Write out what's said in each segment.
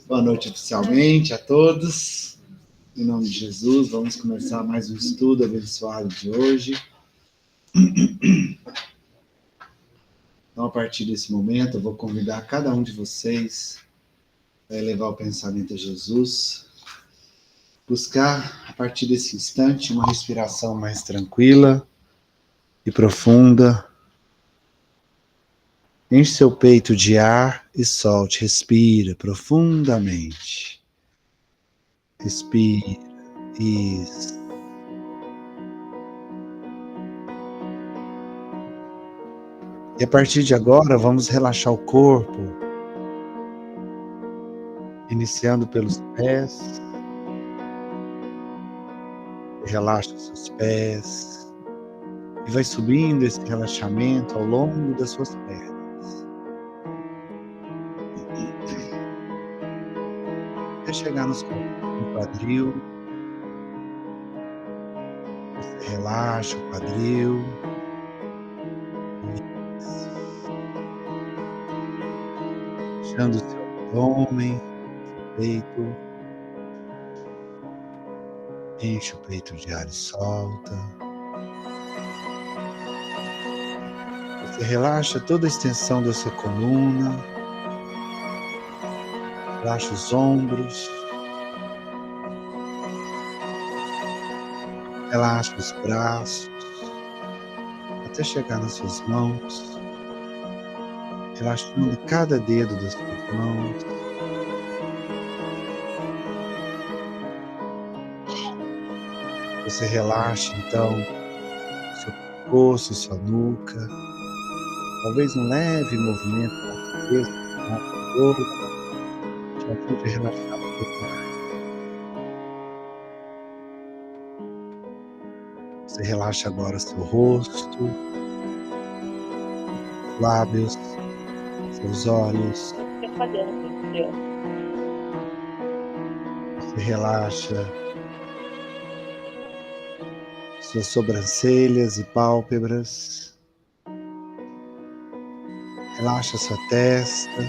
Boa noite oficialmente a todos. Em nome de Jesus, vamos começar mais um estudo abençoado de hoje. Então, a partir desse momento, eu vou convidar cada um de vocês a elevar o pensamento a Jesus, buscar, a partir desse instante, uma respiração mais tranquila e profunda. Enche seu peito de ar e solte, respira profundamente. Respira, isso. E a partir de agora, vamos relaxar o corpo, iniciando pelos pés. Relaxa os seus pés e vai subindo esse relaxamento ao longo das suas pernas, até chegar no quadril. Você relaxa o quadril. Deixando o seu abdômen, peito. Enche o peito de ar e solta. Você relaxa toda a extensão da sua coluna. Relaxa os ombros. Relaxa os braços. Até chegar nas suas mãos. Relaxando cada dedo das suas mãos. Você relaxa, então, seu pescoço, sua nuca. Talvez um leve movimento na cabeça, na boca, te ajude a relaxar um pouco mais. Você relaxa agora seu rosto, lábios, seus olhos. Você relaxa suas sobrancelhas e pálpebras. Relaxa sua testa.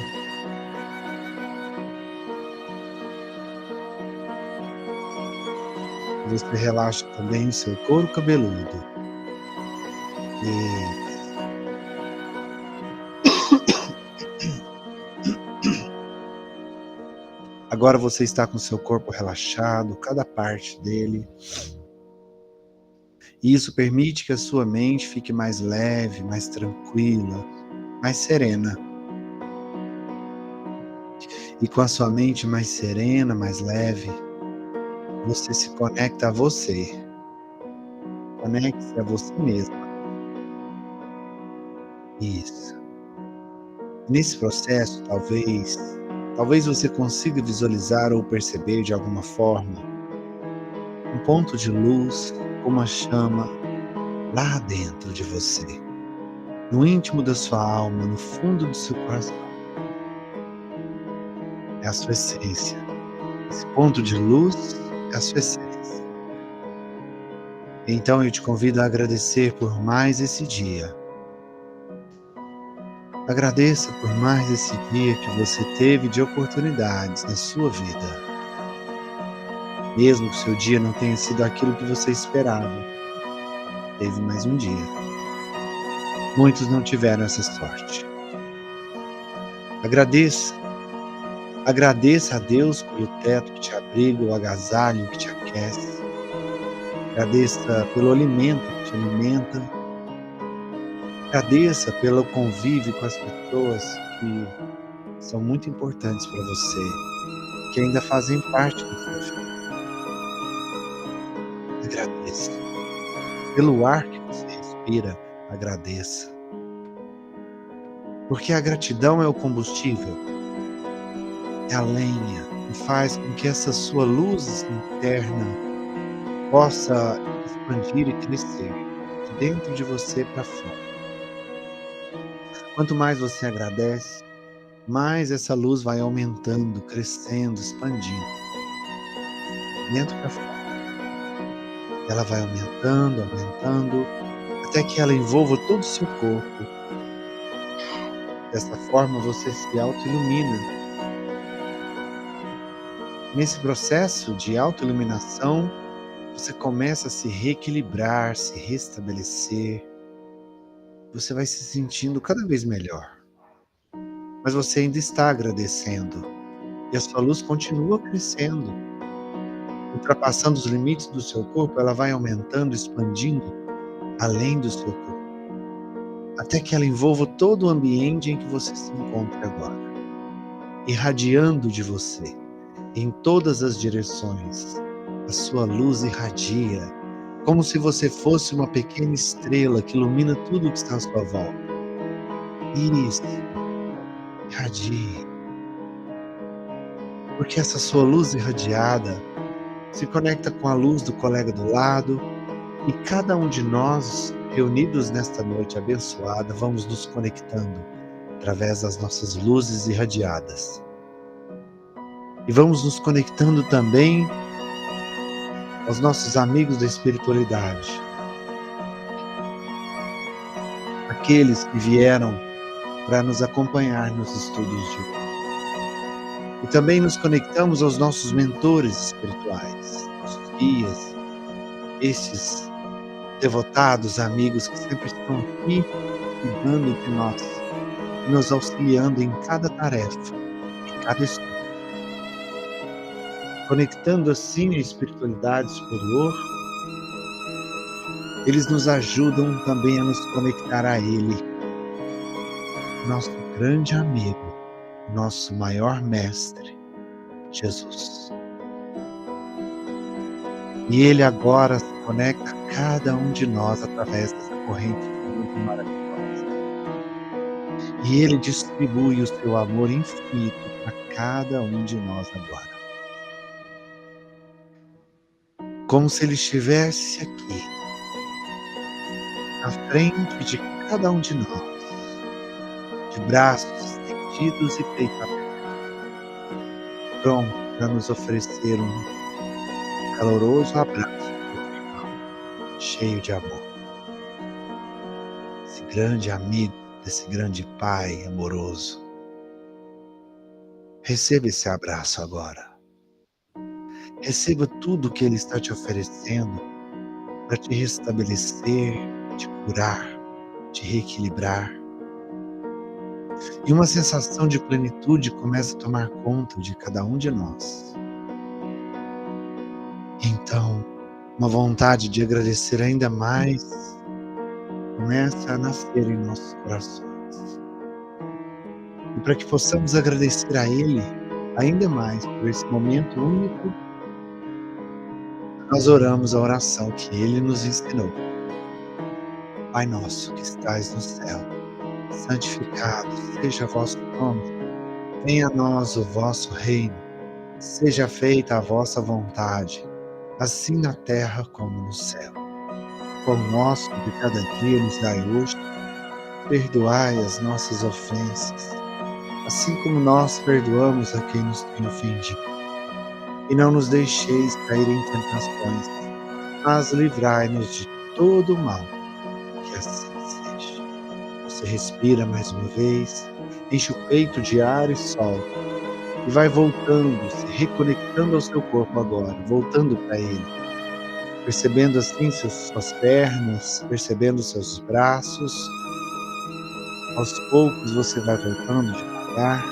Você relaxa também seu couro cabeludo. Agora você está com seu corpo relaxado, cada parte dele. E isso permite que a sua mente fique mais leve, mais tranquila, mais serena. E com a sua mente mais serena, mais leve, você se conecta a você. Conecte-se a você mesmo. Isso. Nesse processo, talvez você consiga visualizar ou perceber de alguma forma um ponto de luz, uma chama lá dentro de você, no íntimo da sua alma, no fundo do seu coração. É a sua essência. Esse ponto de luz é a sua essência. Então eu te convido a agradecer por mais esse dia. Agradeça por mais esse dia que você teve de oportunidades na sua vida. Mesmo que o seu dia não tenha sido aquilo que você esperava, teve mais um dia. Muitos não tiveram essa sorte. Agradeça a Deus pelo teto que te abriga, o agasalho que te aquece. Agradeça pelo alimento que te alimenta. Agradeça pelo convívio com as pessoas que são muito importantes para você, que ainda fazem parte da sua vida. Agradeça. Pelo ar que você respira, agradeça. Porque a gratidão é o combustível, é a lenha que faz com que essa sua luz interna possa expandir e crescer de dentro de você para fora. Quanto mais você agradece, mais essa luz vai aumentando, crescendo, expandindo, dentro para fora. Ela vai aumentando, até que ela envolva todo o seu corpo. Dessa forma você se auto-ilumina. Nesse processo de autoiluminação, você começa a se reequilibrar, se restabelecer. Você vai se sentindo cada vez melhor. Mas você ainda está agradecendo. E a sua luz continua crescendo. Ultrapassando os limites do seu corpo, ela vai aumentando, expandindo além do seu corpo. Até que ela envolva todo o ambiente em que você se encontra agora. Irradiando de você, em todas as direções. A sua luz irradia, como se você fosse uma pequena estrela que ilumina tudo que está à sua volta. Isso, irradie. Porque essa sua luz irradiada se conecta com a luz do colega do lado, e cada um de nós, reunidos nesta noite abençoada, vamos nos conectando através das nossas luzes irradiadas. E vamos nos conectando também aos nossos amigos da espiritualidade. Aqueles que vieram para nos acompanhar nos estudos de hoje. E também nos conectamos aos nossos mentores espirituais, nossos guias, esses devotados amigos que sempre estão aqui cuidando de nós, nos auxiliando em cada tarefa, em cada estudo. Conectando assim a espiritualidade superior, eles nos ajudam também a nos conectar a Ele, nosso grande amigo, nosso maior mestre, Jesus. E Ele agora se conecta a cada um de nós através dessa corrente de luz maravilhosa. E Ele distribui o seu amor infinito para cada um de nós agora. Como se Ele estivesse aqui, na frente de cada um de nós, de braços estendidos e peito aberto, pronto para nos oferecer um caloroso abraço, cheio de amor. Esse grande amigo, desse grande Pai amoroso. Receba esse abraço agora. Receba tudo o que Ele está te oferecendo para te restabelecer, te curar, te reequilibrar. E uma sensação de plenitude começa a tomar conta de cada um de nós. Então, uma vontade de agradecer ainda mais começa a nascer em nossos corações. E para que possamos agradecer a Ele ainda mais por esse momento único, nós oramos a oração que Ele nos ensinou. Pai nosso que estais no céu, santificado seja o vosso nome, venha a nós o vosso reino, seja feita a vossa vontade, assim na terra como no céu. O pão nosso de cada dia nos dai hoje, perdoai as nossas ofensas, assim como nós perdoamos a quem nos tem ofendido. E não nos deixeis cair em tentações, mas livrai-nos de todo o mal, que assim seja. Você respira mais uma vez, enche o peito de ar e solta, e vai voltando, se reconectando ao seu corpo agora, voltando para ele, percebendo assim suas pernas, percebendo seus braços. Aos poucos você vai voltando devagar,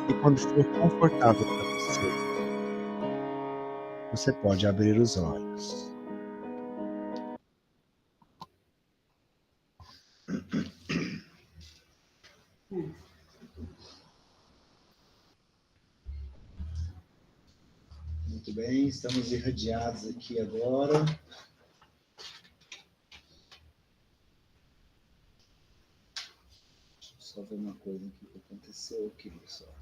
e quando for confortável para você, você pode abrir os olhos. Muito bem, estamos irradiados aqui agora. Deixa eu só ver uma coisa aqui que aconteceu aqui, pessoal.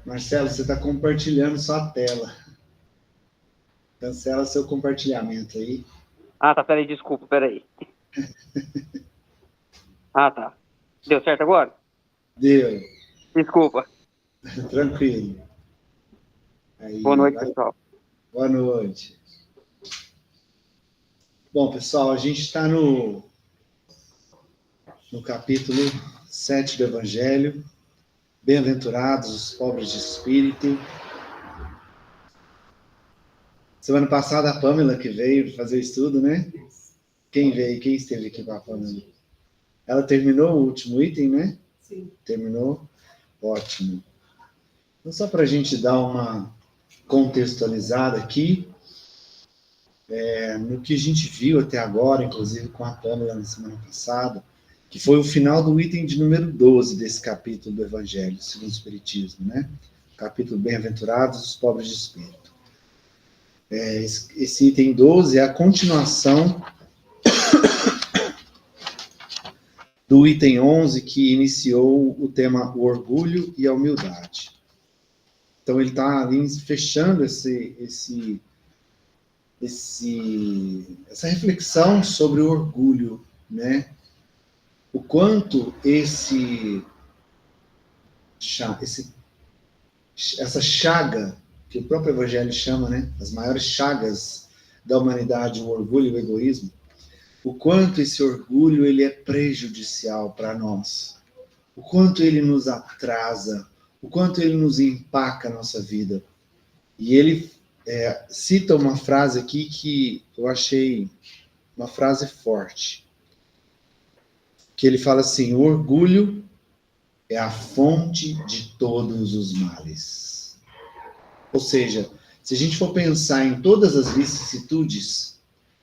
Marcelo, você está compartilhando sua tela. Cancela seu compartilhamento aí. Ah, tá, peraí, desculpa, peraí. Ah, tá. Deu certo agora? Deu. Desculpa. Tranquilo. Aí, Boa noite, pessoal. Boa noite. Bom, pessoal, a gente está no no capítulo 7 do Evangelho. Bem-aventurados os pobres de espírito. Semana passada a Pamela que veio fazer o estudo, né? Quem veio? Quem esteve aqui com a Pamela? Ela terminou o último item, né? Sim. Terminou? Ótimo. Então, só para a gente dar uma contextualizada aqui, no que a gente viu até agora, inclusive com a Pamela na semana passada, que foi o final do item de número 12 desse capítulo do Evangelho, segundo o Espiritismo, né? Capítulo Bem-aventurados os pobres de espírito. Esse item 12 é a continuação do item 11, que iniciou o tema o orgulho e a humildade. Então, ele está ali fechando essa reflexão sobre o orgulho, né? O quanto essa chaga, que o próprio Evangelho chama, né? As maiores chagas da humanidade, o orgulho e o egoísmo, o quanto esse orgulho ele é prejudicial para nós, o quanto ele nos atrasa, o quanto ele nos empaca a nossa vida. E ele cita uma frase aqui que eu achei uma frase forte, que ele fala assim: o orgulho é a fonte de todos os males. Ou seja, se a gente for pensar em todas as vicissitudes,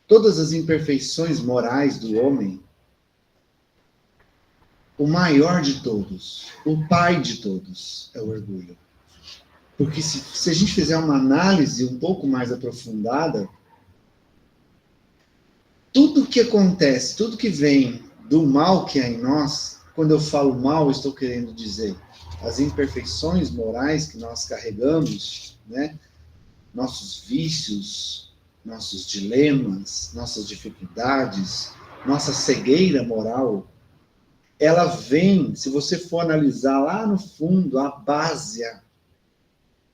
todas as imperfeições morais do homem, o maior de todos, o pai de todos, é o orgulho. Porque se a gente fizer uma análise um pouco mais aprofundada, tudo que acontece, tudo que vem do mal que há em nós, quando eu falo mal, eu estou querendo dizer as imperfeições morais que nós carregamos, né? Nossos vícios, nossos dilemas, nossas dificuldades, nossa cegueira moral, ela vem, se você for analisar lá no fundo, a base,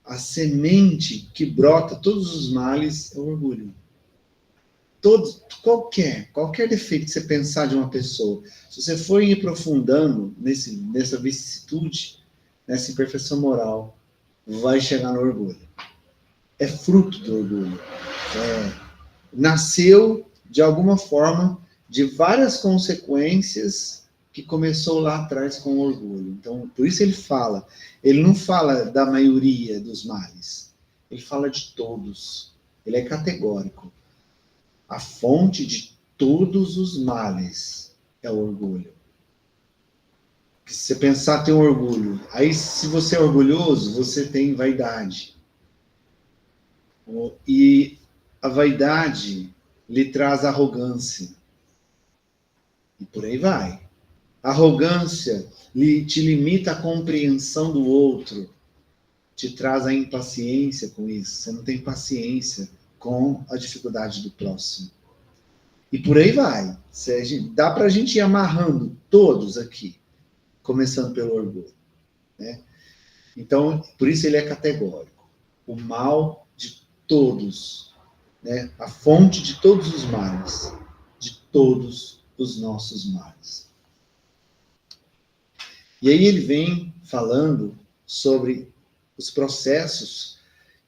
a semente que brota todos os males é o orgulho. Qualquer defeito que você pensar de uma pessoa, se você for ir aprofundando nessa vicissitude, nessa imperfeição moral, vai chegar no orgulho. É fruto do orgulho. Nasceu, de alguma forma, de várias consequências que começou lá atrás com o orgulho. Então, por isso ele não fala da maioria dos males, ele fala de todos. Ele é categórico. A fonte de todos os males é o orgulho. Se você pensar, tem orgulho. Aí, se você é orgulhoso, você tem vaidade. E a vaidade lhe traz arrogância. E por aí vai. A arrogância te limita a compreensão do outro. Te traz a impaciência com isso. Você não tem paciência com a dificuldade do próximo. E por aí vai. Dá para a gente ir amarrando todos aqui, começando pelo orgulho, né? Então, por isso ele é categórico. O mal de todos, né? A fonte de todos os males, de todos os nossos males. E aí ele vem falando sobre os processos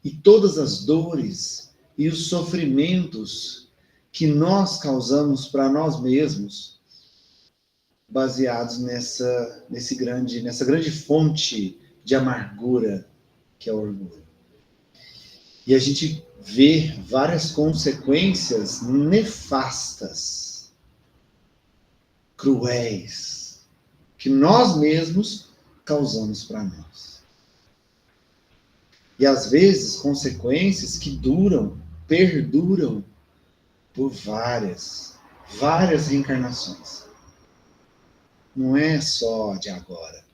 e todas as dores e os sofrimentos que nós causamos para nós mesmos, baseados nessa grande fonte de amargura que é o orgulho. E a gente vê várias consequências nefastas, cruéis, que nós mesmos causamos para nós. E às vezes consequências que perduram por várias reencarnações. Não é só de agora.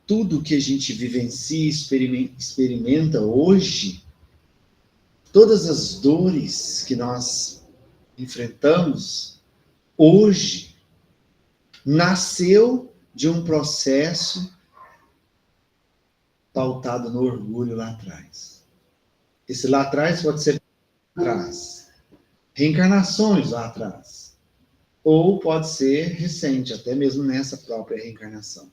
Tudo que a gente vivencia e experimenta hoje, todas as dores que nós enfrentamos hoje, nasceu de um processo pautado no orgulho lá atrás. Esse lá atrás pode ser lá atrás. Reencarnações lá atrás. ou pode ser recente, até mesmo nessa própria reencarnação.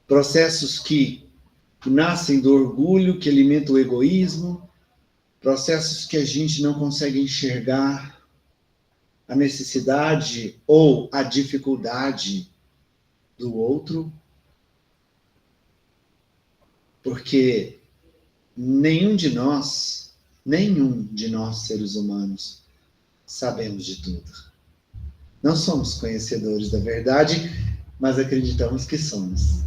Processos que nascem do orgulho, que alimentam o egoísmo, processos que a gente não consegue enxergar a necessidade ou a dificuldade do outro, porque nenhum de nós seres humanos, sabemos de tudo. Não somos conhecedores da verdade, mas acreditamos que somos.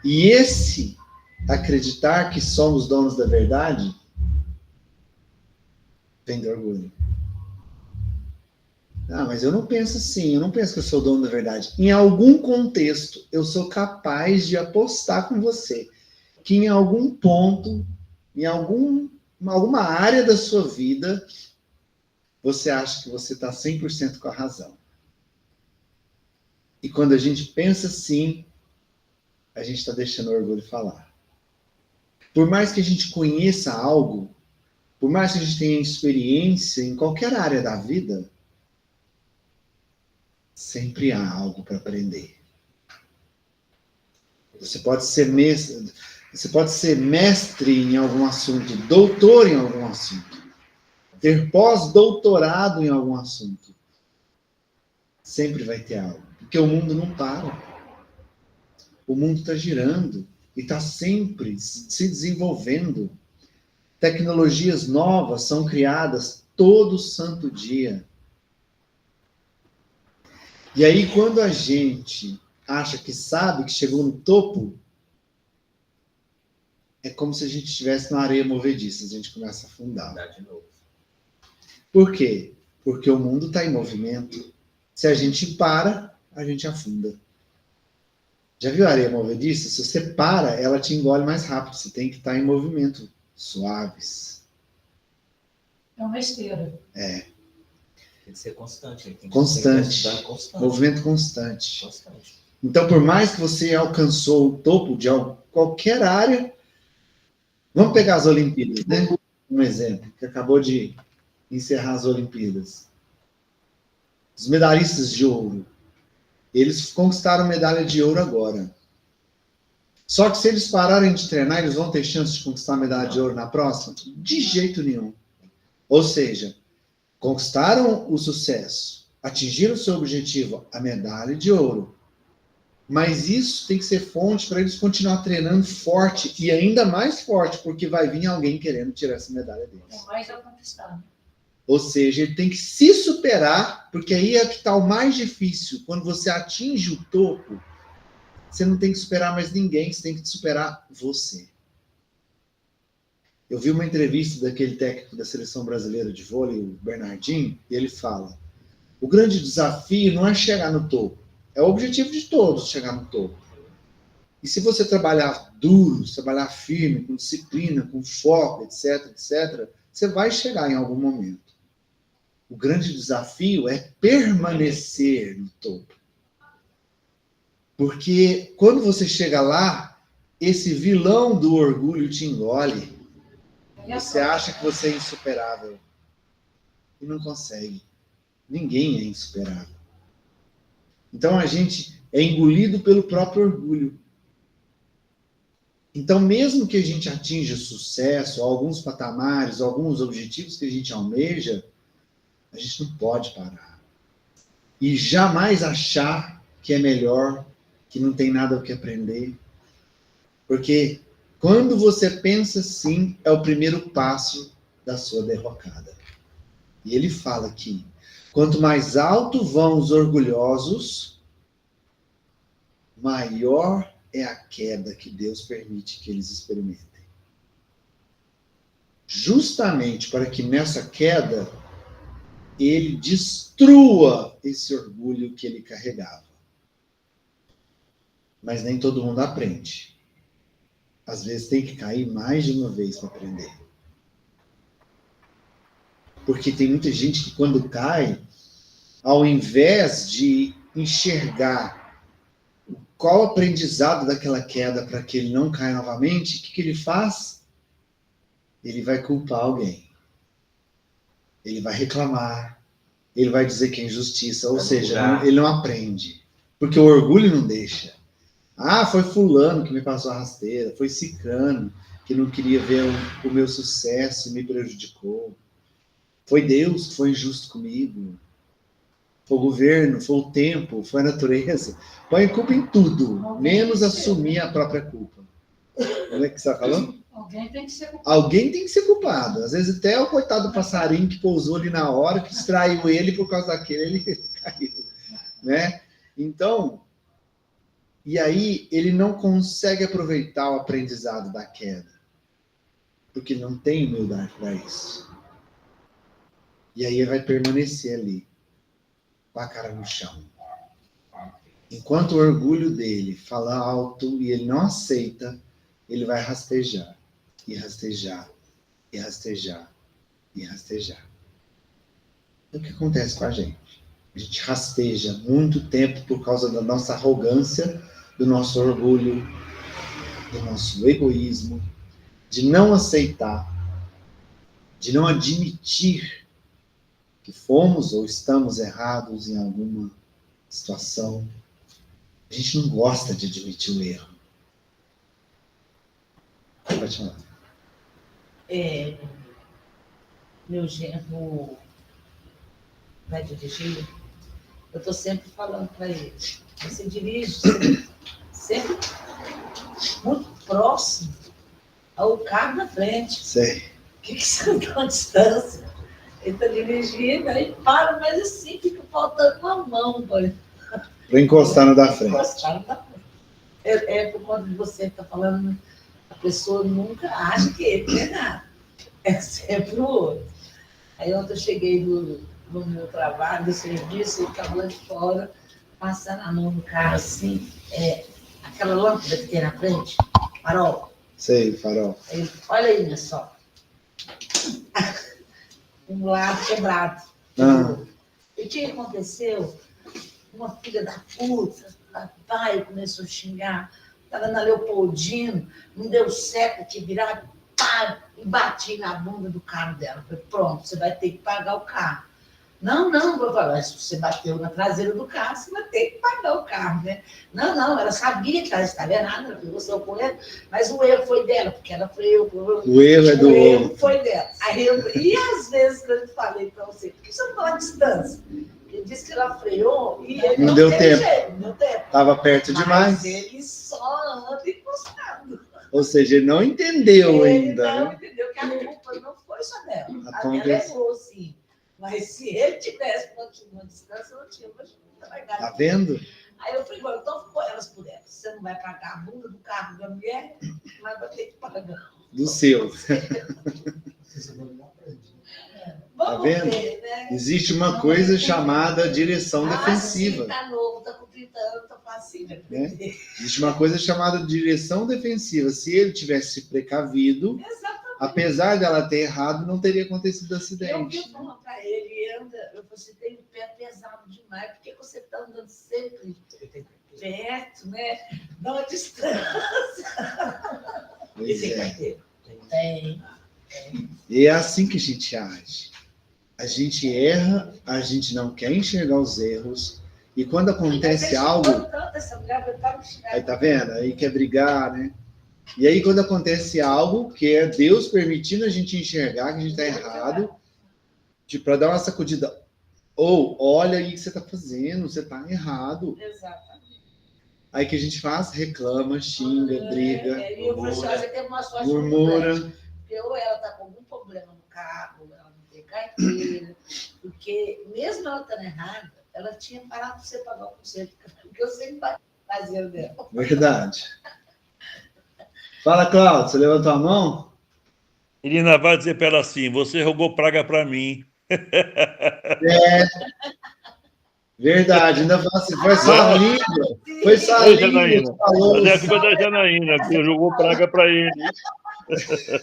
E esse acreditar que somos donos da verdade vem do orgulho. Ah, mas eu não penso assim, eu não penso que eu sou dono da verdade. Em algum contexto, eu sou capaz de apostar com você que em algum ponto, em alguma área da sua vida, você acha que você está 100% com a razão. E quando a gente pensa assim, a gente está deixando o orgulho falar. Por mais que a gente conheça algo, por mais que a gente tenha experiência em qualquer área da vida, sempre há algo para aprender. Você pode ser mestre em algum assunto, doutor em algum assunto, ter pós-doutorado em algum assunto. Sempre vai ter algo, porque o mundo não para. O mundo está girando e está sempre se desenvolvendo. Tecnologias novas são criadas todo santo dia. E aí, quando a gente acha que sabe, que chegou no topo, é como se a gente estivesse na areia movediça, a gente começa a afundar. De novo. Por quê? Porque o mundo está em movimento. Se a gente para, a gente afunda. Já viu a areia movediça? Se você para, ela te engole mais rápido. Você tem que estar em movimento. Suaves. É uma esteira. É. Tem que ser constante. Tem que Constante. ser constante. Movimento constante. Constante. Então, por mais que você alcançou o topo de qualquer área, vamos pegar as Olimpíadas, né? Um exemplo, que acabou de encerrar as Olimpíadas. Os medalhistas de ouro, eles conquistaram medalha de ouro agora. Só que se eles pararem de treinar, eles vão ter chance de conquistar a medalha de ouro na próxima? De jeito nenhum. Ou seja, conquistaram o sucesso, atingiram o seu objetivo, a medalha de ouro. Mas isso tem que ser fonte para eles continuar treinando forte e ainda mais forte, porque vai vir alguém querendo tirar essa medalha deles. É mais a conquistar. Ou seja, ele tem que se superar, porque aí é que está o mais difícil. Quando você atinge o topo, você não tem que superar mais ninguém, você tem que superar você. Eu vi uma entrevista daquele técnico da seleção brasileira de vôlei, o Bernardinho, e ele fala: o grande desafio não é chegar no topo, é o objetivo de todos chegar no topo. E se você trabalhar duro, trabalhar firme, com disciplina, com foco, etc., etc., você vai chegar em algum momento. O grande desafio é permanecer no topo. Porque quando você chega lá, esse vilão do orgulho te engole. Você acha que você é insuperável. E não consegue. Ninguém é insuperável. Então a gente é engolido pelo próprio orgulho. Então, mesmo que a gente atinja sucesso, alguns patamares, alguns objetivos que a gente almeja, a gente não pode parar. E jamais achar que é melhor, que não tem nada o que aprender. Porque quando você pensa assim, é o primeiro passo da sua derrocada. E ele fala que quanto mais alto vão os orgulhosos, maior é a queda que Deus permite que eles experimentem. Justamente para que nessa queda ele destrua esse orgulho que ele carregava. Mas nem todo mundo aprende. Às vezes tem que cair mais de uma vez para aprender. Porque tem muita gente que quando cai, ao invés de enxergar qual o aprendizado daquela queda para que ele não caia novamente, o que ele faz? Ele vai culpar alguém. Ele vai reclamar, ele vai dizer que é injustiça, ou Vai seja, julgar. ele não aprende. Porque o orgulho não deixa. Ah, foi fulano que me passou a rasteira, foi cicrano que não queria ver o meu sucesso e me prejudicou. Foi Deus que foi injusto comigo. Foi o governo, foi o tempo, foi a natureza. Põe culpa em tudo, menos assumir a própria culpa. Como é que você está falando? Alguém tem que ser culpado. Alguém tem que ser culpado. Às vezes até o coitado do passarinho que pousou ali na hora, que distraiu ele por causa daquele, ele caiu, né? Então, e aí ele não consegue aproveitar o aprendizado da queda, porque não tem humildade para isso. E aí ele vai permanecer ali, com a cara no chão. Enquanto o orgulho dele fala alto e ele não aceita, ele vai rastejar, e rastejar, e rastejar, e rastejar. É o que acontece com a gente. A gente rasteja muito tempo por causa da nossa arrogância, do nosso orgulho, do nosso egoísmo, de não aceitar, de não admitir que fomos ou estamos errados em alguma situação. A gente não gosta de admitir o erro. Pode falar. Meu genro vai dirigir, eu estou sempre falando para ele, você dirige sempre muito próximo ao carro na frente. Sei. O que você dá uma distância? Ele está dirigindo, aí para, mas assim, fica faltando uma mão para Para encostar no da frente. encostar na frente. É por conta de você que está falando, a pessoa nunca acha que ele tem nada. É sempre o outro. Aí ontem eu cheguei no meu trabalho, do serviço, ele estava lá de fora, passando a mão no carro assim, aquela lâmpada que tem na frente, farol. Sei, farol. Aí, olha aí, minha sogra. Um lado quebrado. Ah. E o que aconteceu? Uma filha da puta, papai começou a xingar, estava na Leopoldino, não deu certo que virar, pá, e bati na bunda do carro dela. Falei, pronto, você vai ter que pagar o carro. Não, vou falar, se você bateu na traseira do carro, você vai ter que pagar o carro, né? Não, ela sabia que ela estava errada, ela pegou seu erro, mas o erro foi dela, porque ela freou. O erro é do O erro outro. foi dela. E às vezes que eu falei para você, por que você não dá uma distância? Ele disse que ela freou e ele Não deu teve tempo. jeito, não deu tempo. Estava perto demais. Mas ele só anda encostado. Ou seja, ele não entendeu Ele ainda, não né? entendeu que a culpa não foi só dela. A A dela conversa- errou, sim. Mas se ele tivesse mantido uma distância, não tinha Tá vendo? Aí eu falei, então põe elas por elas. Você não vai pagar a bunda do carro da mulher, mas vai ter que pagar. Do seu. Vamos vendo? ver, né? Existe uma coisa chamada direção defensiva. Sim, tá novo, tá com 30 anos, tá facinho de aprender. Existe uma coisa chamada direção defensiva. Se ele tivesse se precavido, Exatamente. apesar dela ter errado, não teria acontecido Eu acidente. vi falar para ele, você tem o pé pesado demais, por que você está andando sempre perto, né? Dá uma distância. Pois é. carteira? Tem. E é assim que a gente age. A gente erra, a gente não quer enxergar os erros, e quando acontece algo, aí tá vendo? Aí quer brigar, né? E aí quando acontece algo, que é Deus permitindo a gente enxergar que a gente tá errado, tipo, para dar uma sacudida, ou olha aí o que você tá fazendo, você tá errado. Exatamente. Aí que a gente faz? Reclama, xinga, briga, E eu falei, você teve uma sorte murmura. muito grande, porque ou ela tá com algum problema no carro, ela não tem carteira, porque mesmo ela estando errada, ela tinha parado para você pagar o conselho, porque eu sempre fazia dela. Verdade. Fala, Cláudio, você levantou a mão? Irina vai dizer para ela assim: você jogou praga para mim. Verdade, ainda fala assim, foi só a língua. Foi só a Oi, língua Janaína. que falou. Mas é a culpa da Janaína, que jogou praga para ele.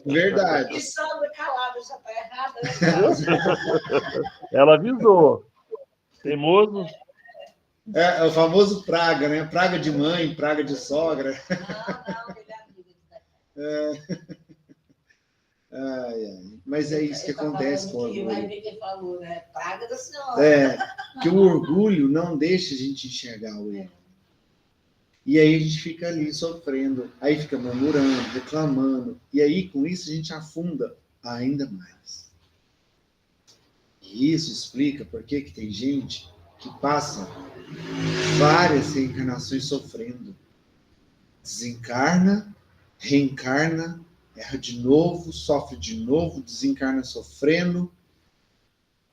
Verdade. E sogra calada já está errada, né? Ela avisou. Teimoso. É o famoso praga, né? Praga de mãe, praga de sogra. Não, ele é amigo. Ai, ai. Mas é isso que Ele tá acontece com o falando que vai orgulho. ver quem falou, né? Praga da senhora. É, que o orgulho não deixa a gente enxergar o erro. E aí a gente fica ali sofrendo, aí fica murmurando, reclamando, e aí com isso a gente afunda ainda mais. E isso explica por que tem gente que passa várias reencarnações sofrendo. Desencarna, reencarna, erra de novo, sofre de novo, desencarna sofrendo,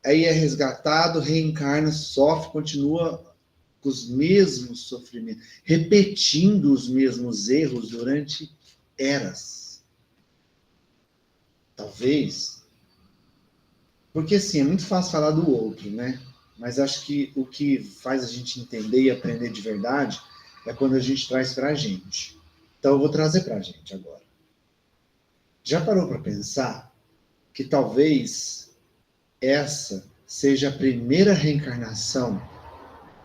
aí é resgatado, reencarna, sofre, continua com os mesmos sofrimentos, repetindo os mesmos erros durante eras. Talvez, porque assim, é muito fácil falar do outro, né? Mas acho que o que faz a gente entender e aprender de verdade é quando a gente traz para a gente. Então eu vou trazer para a gente agora. Já parou para pensar que talvez essa seja a primeira reencarnação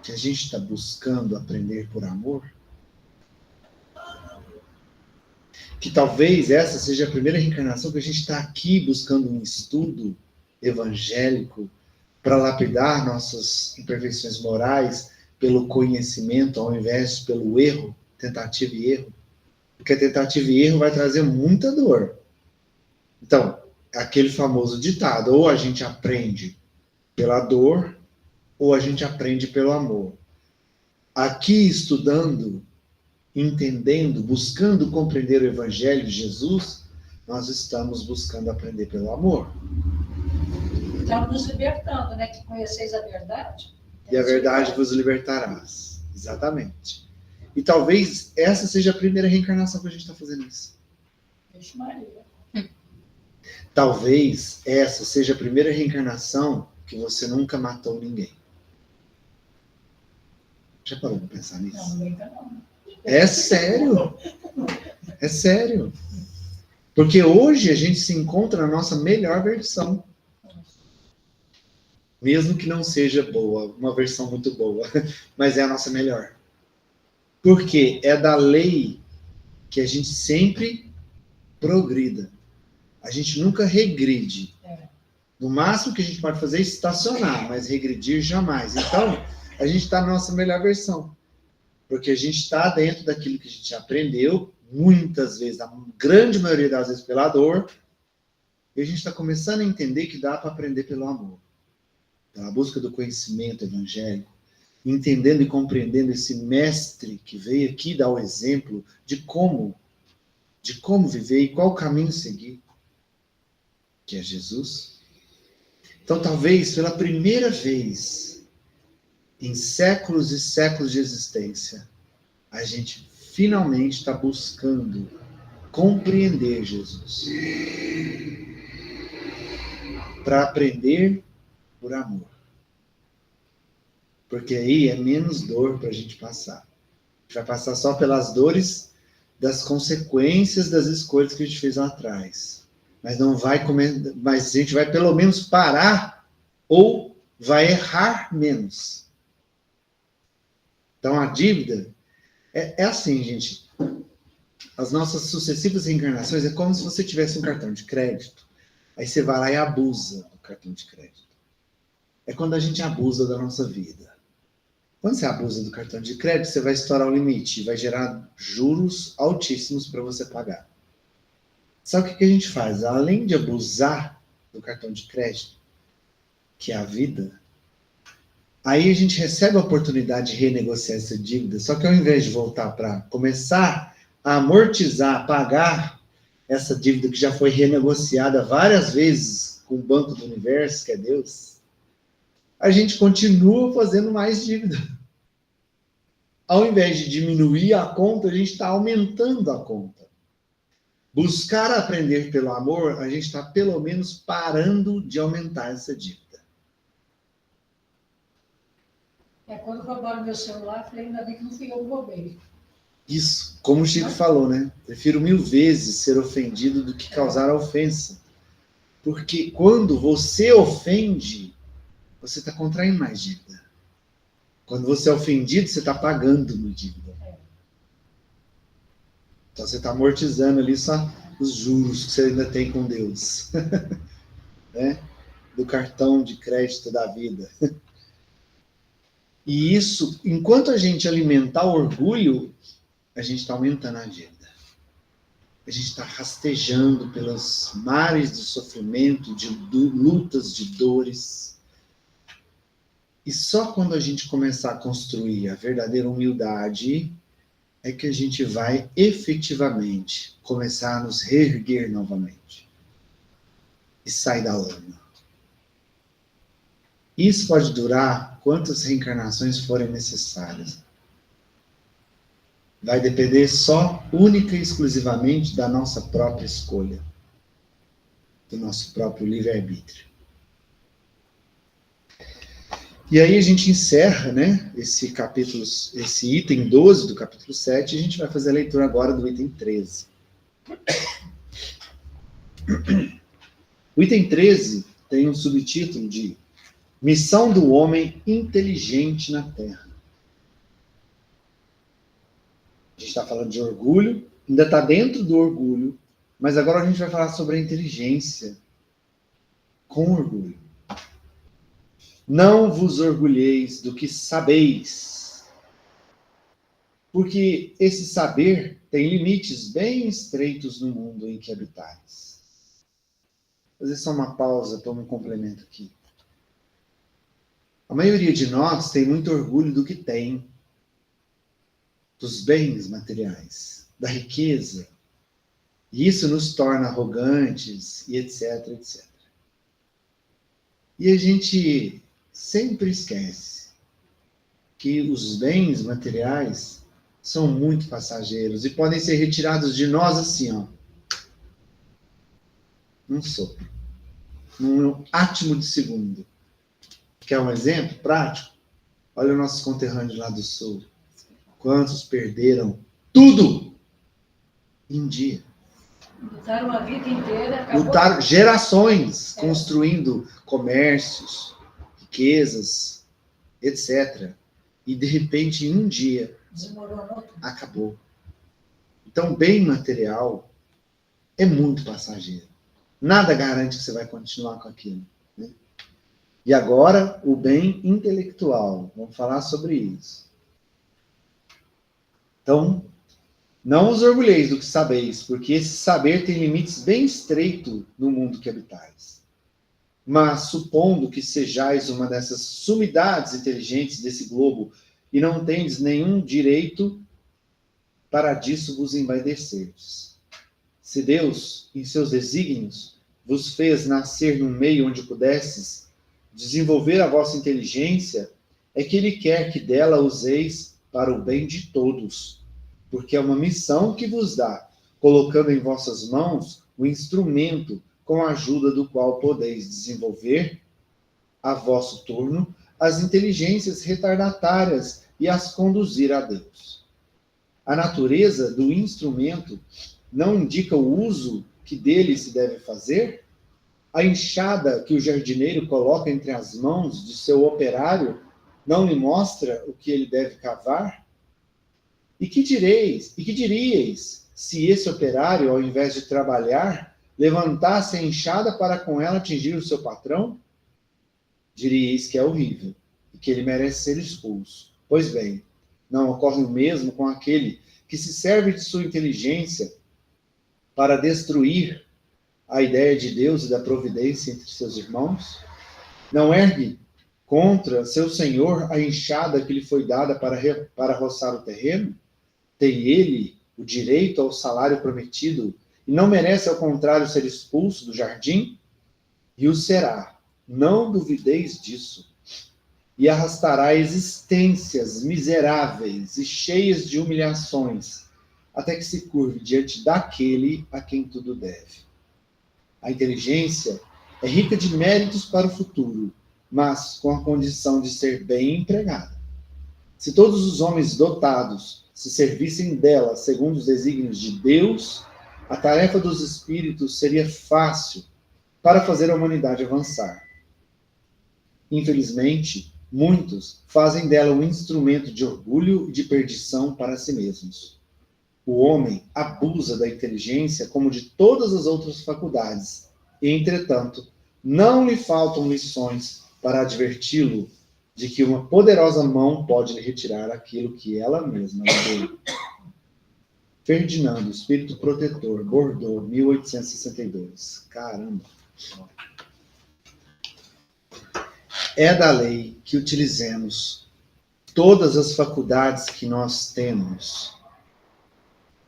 que a gente está buscando aprender por amor? Que talvez essa seja a primeira reencarnação que a gente está aqui buscando um estudo evangélico para lapidar nossas imperfeições morais pelo conhecimento ao invés pelo erro, tentativa e erro. Porque a tentativa e erro vai trazer muita dor. Então, aquele famoso ditado, ou a gente aprende pela dor, ou a gente aprende pelo amor. Aqui estudando, entendendo, buscando compreender o Evangelho de Jesus, nós estamos buscando aprender pelo amor. Estamos nos libertando, né? Que conheceis a verdade. E a verdade vos libertarás. Exatamente. E talvez essa seja a primeira reencarnação que a gente está fazendo isso. Vixe Maria. Talvez essa seja a primeira reencarnação que você nunca matou ninguém. Já parou para pensar nisso? Não, nunca não. É sério. É sério. Porque hoje a gente se encontra na nossa melhor versão. Mesmo que não seja boa, uma versão muito boa, mas é a nossa melhor. Porque é da lei que a gente sempre progrida. A gente nunca regride. No máximo que a gente pode fazer é estacionar, mas regredir jamais. Então, a gente está na nossa melhor versão. Porque a gente está dentro daquilo que a gente aprendeu, muitas vezes, na grande maioria das vezes pela dor, e a gente está começando a entender que dá para aprender pelo amor. Pela busca do conhecimento evangélico, entendendo e compreendendo esse mestre que veio aqui dar o exemplo de como viver e qual caminho seguir, que é Jesus. Então, talvez, pela primeira vez em séculos e séculos de existência, a gente finalmente está buscando compreender Jesus. Para aprender por amor. Porque aí é menos dor para a gente passar. A gente vai passar só pelas dores das consequências das escolhas que a gente fez lá atrás. Mas não vai comer, mas a gente vai pelo menos parar ou vai errar menos. Então a dívida é assim, gente. As nossas sucessivas reencarnações é como se você tivesse um cartão de crédito. Aí você vai lá e abusa do cartão de crédito. É quando a gente abusa da nossa vida. Quando você abusa do cartão de crédito, você vai estourar o limite, vai gerar juros altíssimos para você pagar. Sabe o que a gente faz? Além de abusar do cartão de crédito, que é a vida, aí a gente recebe a oportunidade de renegociar essa dívida, só que ao invés de voltar para começar a amortizar, pagar essa dívida que já foi renegociada várias vezes com o Banco do Universo, que é Deus, a gente continua fazendo mais dívida. Ao invés de diminuir a conta, a gente está aumentando a conta. Buscar aprender pelo amor, a gente está pelo menos parando de aumentar essa dívida. Quando roubaram meu celular, eu falei, ainda bem que não fui eu que roubei. Isso, como o Chico falou, né? Prefiro 1000 vezes ser ofendido do que causar a ofensa. Porque quando você ofende, você está contraindo mais dívida. Quando você é ofendido, você está pagando uma dívida. Então você está amortizando ali só os juros que você ainda tem com Deus, né? Do cartão de crédito da vida. E isso, enquanto a gente alimentar o orgulho, a gente está aumentando a dívida. A gente está rastejando pelos mares de sofrimento, de lutas, de dores. E só quando a gente começar a construir a verdadeira humildade é que a gente vai efetivamente começar a nos reerguer novamente e sair da lama. Isso pode durar quantas reencarnações forem necessárias. Vai depender só, única e exclusivamente, da nossa própria escolha, do nosso próprio livre-arbítrio. E aí a gente encerra, né, esse capítulo, esse item 12 do capítulo 7, e a gente vai fazer a leitura agora do item 13. O item 13 tem um subtítulo de Missão do Homem Inteligente na Terra. A gente está falando de orgulho, ainda está dentro do orgulho, mas agora a gente vai falar sobre a inteligência com orgulho. Não vos orgulheis do que sabeis, porque esse saber tem limites bem estreitos no mundo em que habitais. Vou fazer só uma pausa para um complemento aqui. A maioria de nós tem muito orgulho do que tem, dos bens materiais, da riqueza. E isso nos torna arrogantes e etc, etc. E a gente sempre esquece que os bens materiais são muito passageiros e podem ser retirados de nós assim, ó. Num sopro. Num átimo de segundo. Quer um exemplo prático? Olha os nossos conterrâneos lá do sul. Quantos perderam tudo em um dia? Lutaram a vida inteira. Acabou. Lutaram gerações construindo comércios, riquezas, etc. E de repente, em um dia, Desmoronou. acabou. Então, bem material é muito passageiro. Nada garante que você vai continuar com aquilo. Né? E agora, o bem intelectual. Vamos falar sobre isso. Então, não os orgulheis do que sabeis, porque esse saber tem limites bem estreitos no mundo que habitais. Mas, supondo que sejais uma dessas sumidades inteligentes desse globo e não tendes nenhum direito para disso vos envaidecerdes. Se Deus, em seus desígnios, vos fez nascer num meio onde pudesses desenvolver a vossa inteligência, é que Ele quer que dela useis para o bem de todos, porque é uma missão que vos dá, colocando em vossas mãos o instrumento com a ajuda do qual podeis desenvolver, a vosso turno, as inteligências retardatárias e as conduzir a Deus. A natureza do instrumento não indica o uso que dele se deve fazer? A enxada que o jardineiro coloca entre as mãos de seu operário não lhe mostra o que ele deve cavar? E que diríeis se esse operário, ao invés de trabalhar, levantasse a enxada para com ela atingir o seu patrão? Diríeis que é horrível e que ele merece ser expulso. Pois bem, não ocorre o mesmo com aquele que se serve de sua inteligência para destruir a ideia de Deus e da providência entre seus irmãos? Não ergue contra seu senhor a enxada que lhe foi dada para roçar o terreno? Tem ele o direito ao salário prometido e não merece, ao contrário, ser expulso do jardim? E o será, não duvideis disso. E arrastará existências miseráveis e cheias de humilhações, até que se curve diante daquele a quem tudo deve. A inteligência é rica de méritos para o futuro, mas com a condição de ser bem empregada. Se todos os homens dotados se servissem dela segundo os desígnios de Deus, a tarefa dos espíritos seria fácil para fazer a humanidade avançar. Infelizmente, muitos fazem dela um instrumento de orgulho e de perdição para si mesmos. o homem abusa da inteligência como de todas as outras faculdades, e, entretanto, não lhe faltam lições para adverti-lo de que uma poderosa mão pode lhe retirar aquilo que ela mesma lhe deu. Ferdinando, Espírito Protetor, Bordeaux, 1862. Caramba! É da lei que utilizemos todas as faculdades que nós temos,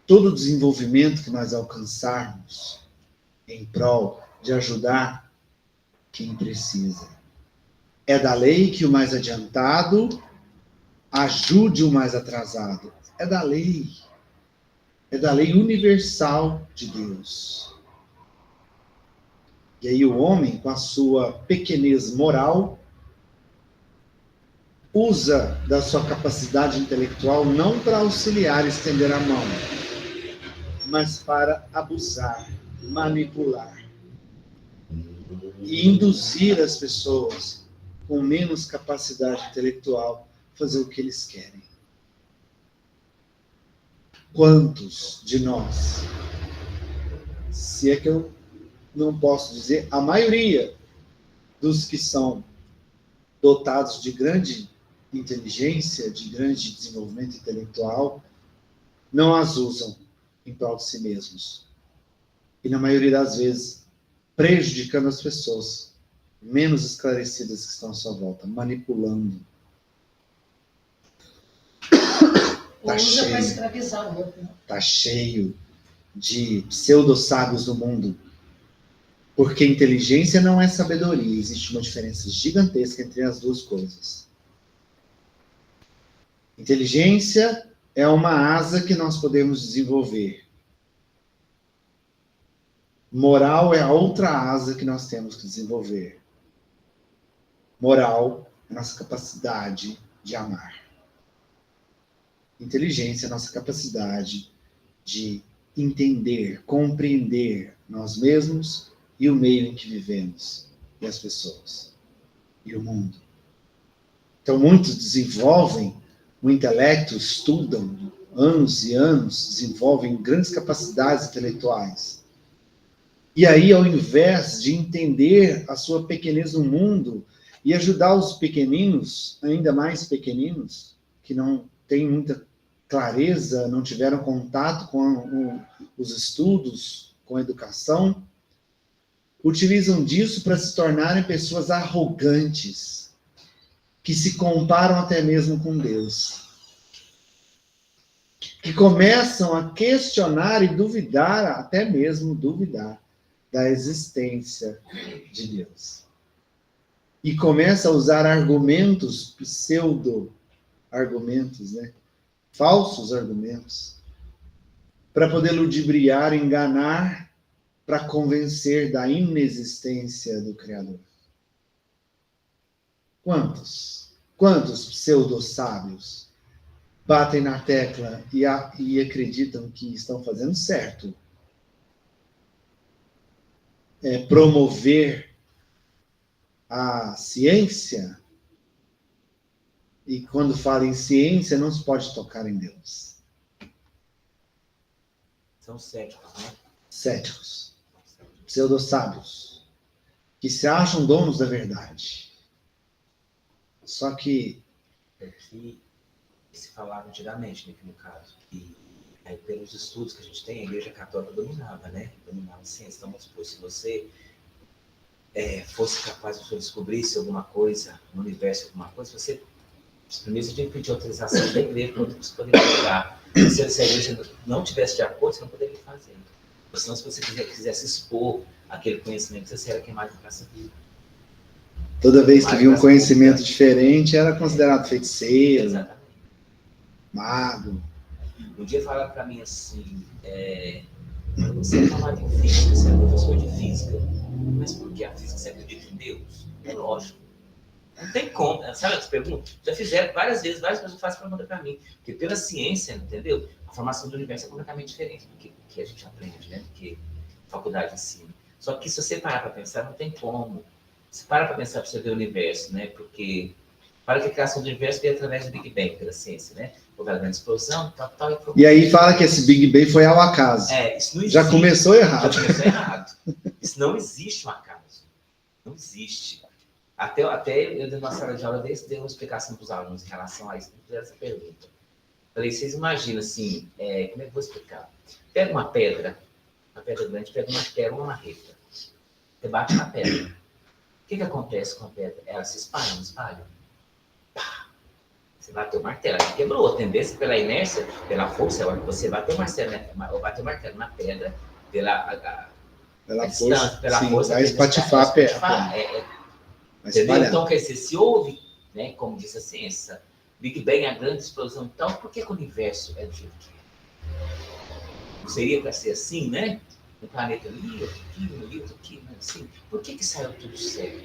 todo o desenvolvimento que nós alcançarmos em prol de ajudar quem precisa. É da lei que o mais adiantado ajude o mais atrasado. É da lei. É da lei universal de Deus. E aí o homem, com a sua pequenez moral, usa da sua capacidade intelectual não para auxiliar e estender a mão, mas para abusar, manipular e induzir as pessoas com menos capacidade intelectual a fazer o que eles querem. Quantos de nós, se é que eu não posso dizer, a maioria dos que são dotados de grande inteligência, de grande desenvolvimento intelectual, não as usam em prol de si mesmos. E na maioria das vezes, prejudicando as pessoas menos esclarecidas que estão à sua volta, manipulando. Ou usa para escravizar o outro. Tá cheio de pseudo-sábios no mundo. Porque inteligência não é sabedoria. Existe uma diferença gigantesca entre as duas coisas. Inteligência é uma asa que nós podemos desenvolver. Moral é a outra asa que nós temos que desenvolver. Moral é a nossa capacidade de amar. Inteligência é a nossa capacidade de entender, compreender nós mesmos e o meio em que vivemos, e as pessoas, e o mundo. Então, muitos desenvolvem o intelecto, estudam anos e anos, desenvolvem grandes capacidades intelectuais. E aí, ao invés de entender a sua pequenez no mundo e ajudar os pequeninos, ainda mais pequeninos, que não têm muita clareza, não tiveram contato com os estudos, com a educação, utilizam disso para se tornarem pessoas arrogantes, que se comparam até mesmo com Deus, que começam a questionar e duvidar, até mesmo duvidar, da existência de Deus. E começa a usar argumentos, pseudo-argumentos, né? Falsos argumentos, para poder ludibriar, enganar, para convencer da inexistência do Criador. Quantos pseudo-sábios batem na tecla e acreditam que estão fazendo certo? Promover a ciência, e quando fala em ciência, não se pode tocar em Deus. São céticos, né? Céticos, pseudo-sábios, que se acham donos da verdade. Só que... É que se falava antigamente, né, no caso, que aí, pelos estudos que a gente tem, a Igreja Católica dominava, né? Dominava a ciência. Então, vamos supor, se você fosse capaz de descobrir alguma coisa no universo, alguma coisa, primeiro você tinha que pedir autorização da igreja para você poder jogar. Se a igreja não tivesse de acordo, você não poderia fazer. Ou senão, se você quisesse expor aquele conhecimento, você era queimado de graça viva. Toda vez que havia um conhecimento diferente, era considerado feiticeiro, exatamente, mago. Um dia falaram para mim assim, você é formado em física, você é professor de física, mas por que a física? Você acredita em Deus? É lógico. Não tem como. Sabe essa pergunta? Já fizeram várias vezes, várias pessoas fazem pergunta para mim. Porque pela ciência, entendeu? A formação do universo é completamente diferente do que a gente aprende, né? Do que a faculdade ensina. Só que se você parar para pensar, não tem como. Se parar para pensar para você ver o universo, né? Porque para que a criação do universo veio através do Big Bang, pela ciência, né? houve a grande explosão, tal, E aí fala que esse Big Bang foi ao acaso. isso não existe. Já começou errado. Já começou errado. Isso não existe um acaso. Não existe. Até eu, dentro da sala de aula, dei uma explicação para os alunos em relação a isso, essa pergunta. Falei, vocês imaginam assim, como é que eu vou explicar? Pega uma pedra grande, pega uma pedra, uma marreta. Você bate na pedra. O que acontece com a pedra? Ela se espalha, não espalha? Pá! Você bateu o martelo, ela quebrou. A tendência pela inércia, pela força, você bateu o martelo, né? Bateu o martelo na pedra, pela força, vai espatifar a pedra. Entendeu? Então, quer dizer, se houve, né, como diz a ciência, Big Bang, a grande explosão e tal, por que o universo é do jeito que é? Não seria para ser assim, né? Um planeta ali, outro aqui, mas assim, por que saiu tudo certo?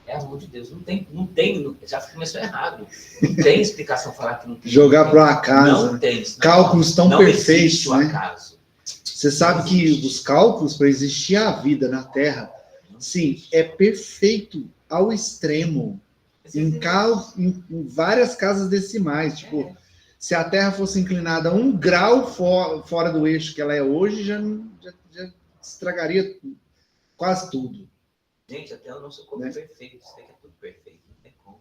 É amor de Deus, não tem, já começou errado. Não tem explicação falar que não tem. Jogar para o acaso. Não tem. Cálculos tão perfeitos, né? Acaso. Você sabe que os cálculos para existir a vida na Terra, sim, é perfeito ao extremo. Em várias casas decimais. Tipo, se a Terra fosse inclinada 1 grau fora do eixo que ela é hoje, já estragaria quase tudo. Gente, até o nosso corpo é perfeito. Isso daqui é tudo perfeito. Não tem como.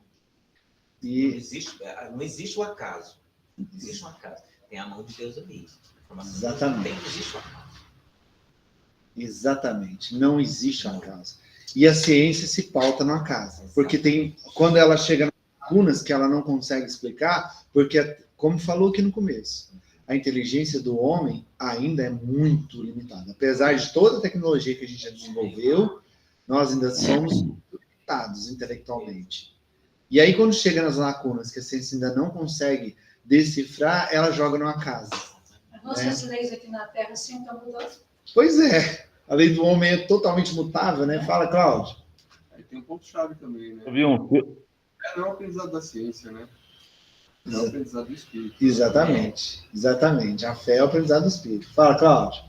Não existe o acaso. Não existe um acaso. Tem a mão de Deus ali. Exatamente. Não existe o acaso. Exatamente. Não existe o acaso. E a ciência se pauta no acaso. Porque quando ela chega nas lacunas que ela não consegue explicar, porque, como falou aqui no começo, a inteligência do homem ainda é muito limitada. Apesar de toda a tecnologia que a gente já desenvolveu, nós ainda somos limitados intelectualmente. E aí, quando chega nas lacunas que a ciência ainda não consegue decifrar, ela joga no acaso. Nossas leis aqui na Terra assim estão mudando. Pois é. A lei do homem é totalmente mutável, né? Fala, Cláudio. Aí tem um ponto-chave também, né? Não Não é o aprendizado da ciência, né? Não é o aprendizado do espírito. Exatamente. A fé é o aprendizado do espírito. Fala, Cláudio.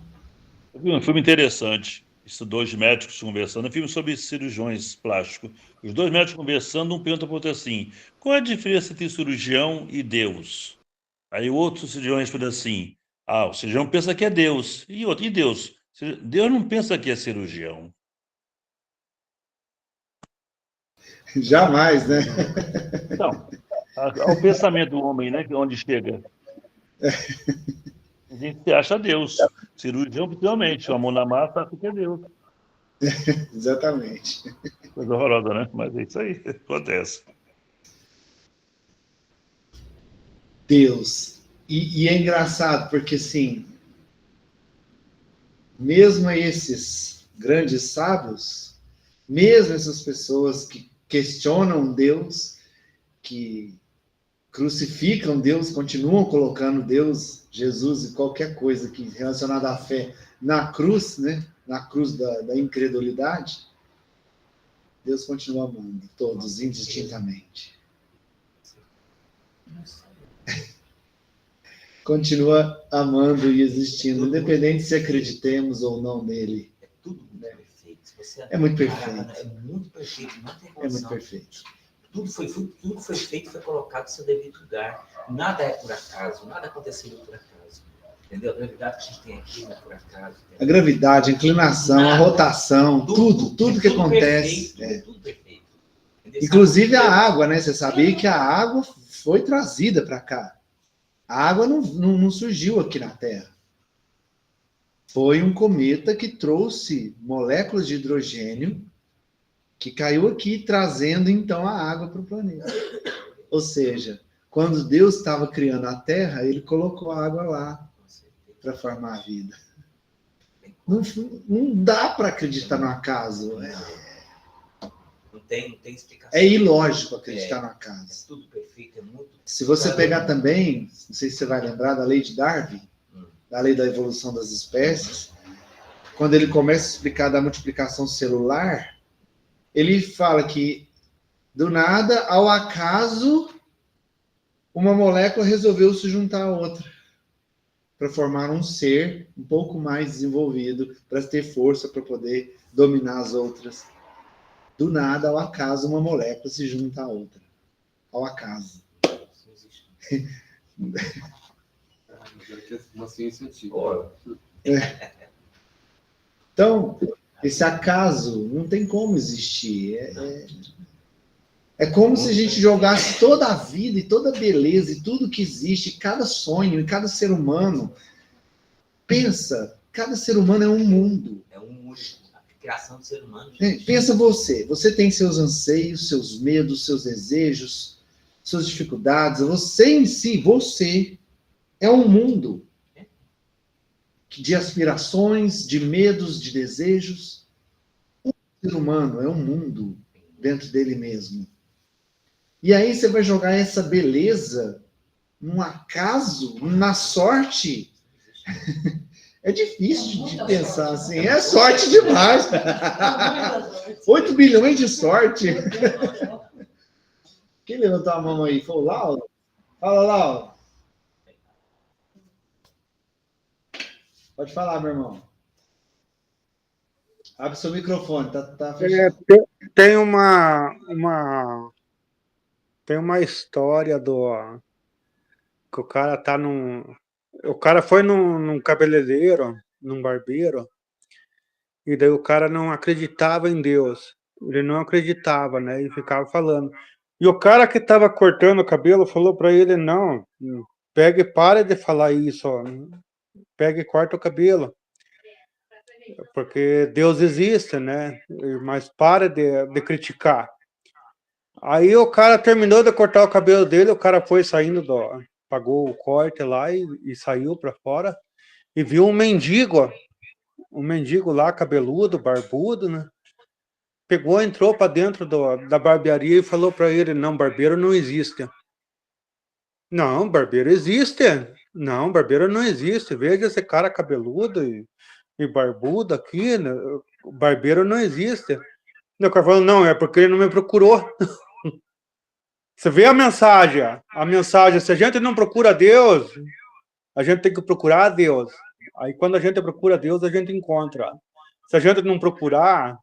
Eu vi um filme interessante. Dois médicos conversando, um filme sobre cirurgiões plásticos. Os dois médicos conversando, um pergunta para o outro assim: qual é a diferença entre cirurgião e Deus? Aí o outro cirurgião responde assim: o cirurgião pensa que é Deus. E outro, e Deus? Deus não pensa que é cirurgião. Jamais, né? Então, o pensamento do homem, né? Onde chega. A gente acha Deus. Cirurgião, principalmente. A mão na massa, acha que é Deus. Exatamente. Coisa horrorosa, né? Mas é isso aí. Acontece. Deus. E é engraçado, porque, assim, mesmo esses grandes sábios, mesmo essas pessoas que questionam Deus, que crucificam Deus, continuam colocando Deus, Jesus e qualquer coisa que relacionada à fé na cruz, né? Na cruz da incredulidade, Deus continua amando todos indistintamente. Continua amando e existindo, independente se acreditemos ou não nele. É tudo muito perfeito. É muito perfeito. É muito perfeito, não tem condição. É muito perfeito. Tudo que foi feito foi colocado no seu devido lugar. Nada é por acaso, nada aconteceu por acaso. Entendeu? A gravidade que a gente tem aqui não é por acaso. Entendeu? A gravidade, a inclinação, a rotação, tudo que acontece. Tudo perfeito. Inclusive a água, né? Você sabia que a água foi trazida para cá. A água não surgiu aqui na Terra. Foi um cometa que trouxe moléculas de hidrogênio que caiu aqui, trazendo então a água para o planeta. Ou seja, quando Deus estava criando a Terra, ele colocou a água lá para formar a vida. Não dá para acreditar no acaso. Não tem explicação. É ilógico acreditar no acaso. É tudo perfeito, é muito... Se você pegar também, não sei se você vai lembrar da lei de Darwin, da lei da evolução das espécies, quando ele começa a explicar da multiplicação celular, ele fala que, do nada, ao acaso, uma molécula resolveu se juntar a outra para formar um ser um pouco mais desenvolvido, para ter força para poder dominar as outras. Do nada, ao acaso, uma molécula se junta a outra. Ao acaso. É uma ciência antiga. Pô, Então, esse acaso não tem como existir. É como se a gente jogasse toda a vida e toda a beleza e tudo que existe, cada sonho e cada ser humano. Pensa, cada ser humano é um mundo. é a criação do ser humano. Pensa você tem seus anseios, seus medos, seus desejos, suas dificuldades. Você em si, você é um mundo de aspirações, de medos, de desejos. O ser humano é um mundo dentro dele mesmo. E aí você vai jogar essa beleza num acaso, na sorte. É difícil de pensar assim. É sorte demais. 8 bilhões de sorte. Quem levantou a mão aí? Foi o Lauro? Fala, Lauro. Pode falar, meu irmão. Abre seu microfone, tá fechado. Tem uma história que o cara tá o cara foi num cabeleireiro, num barbeiro, e daí o cara não acreditava em Deus. Ele não acreditava, né? E ficava falando. E o cara que estava cortando o cabelo falou para ele: não, pega e para de falar isso, ó. Pega e corta o cabelo. Porque Deus existe, né? Mas para de criticar. Aí o cara terminou de cortar o cabelo dele, o cara foi saindo pagou o corte lá e saiu para fora e viu um mendigo lá, cabeludo, barbudo, né? Pegou, entrou para dentro da barbearia e falou para ele: não, barbeiro não existe. Não, barbeiro existe. Não, barbeiro não existe. Veja esse cara cabeludo e barbudo aqui, né? O barbeiro não existe. O cara falou: não, é porque ele não me procurou. Você vê a mensagem, se a gente não procura Deus, a gente tem que procurar Deus. Aí quando a gente procura Deus, a gente encontra. Se a gente não procurar,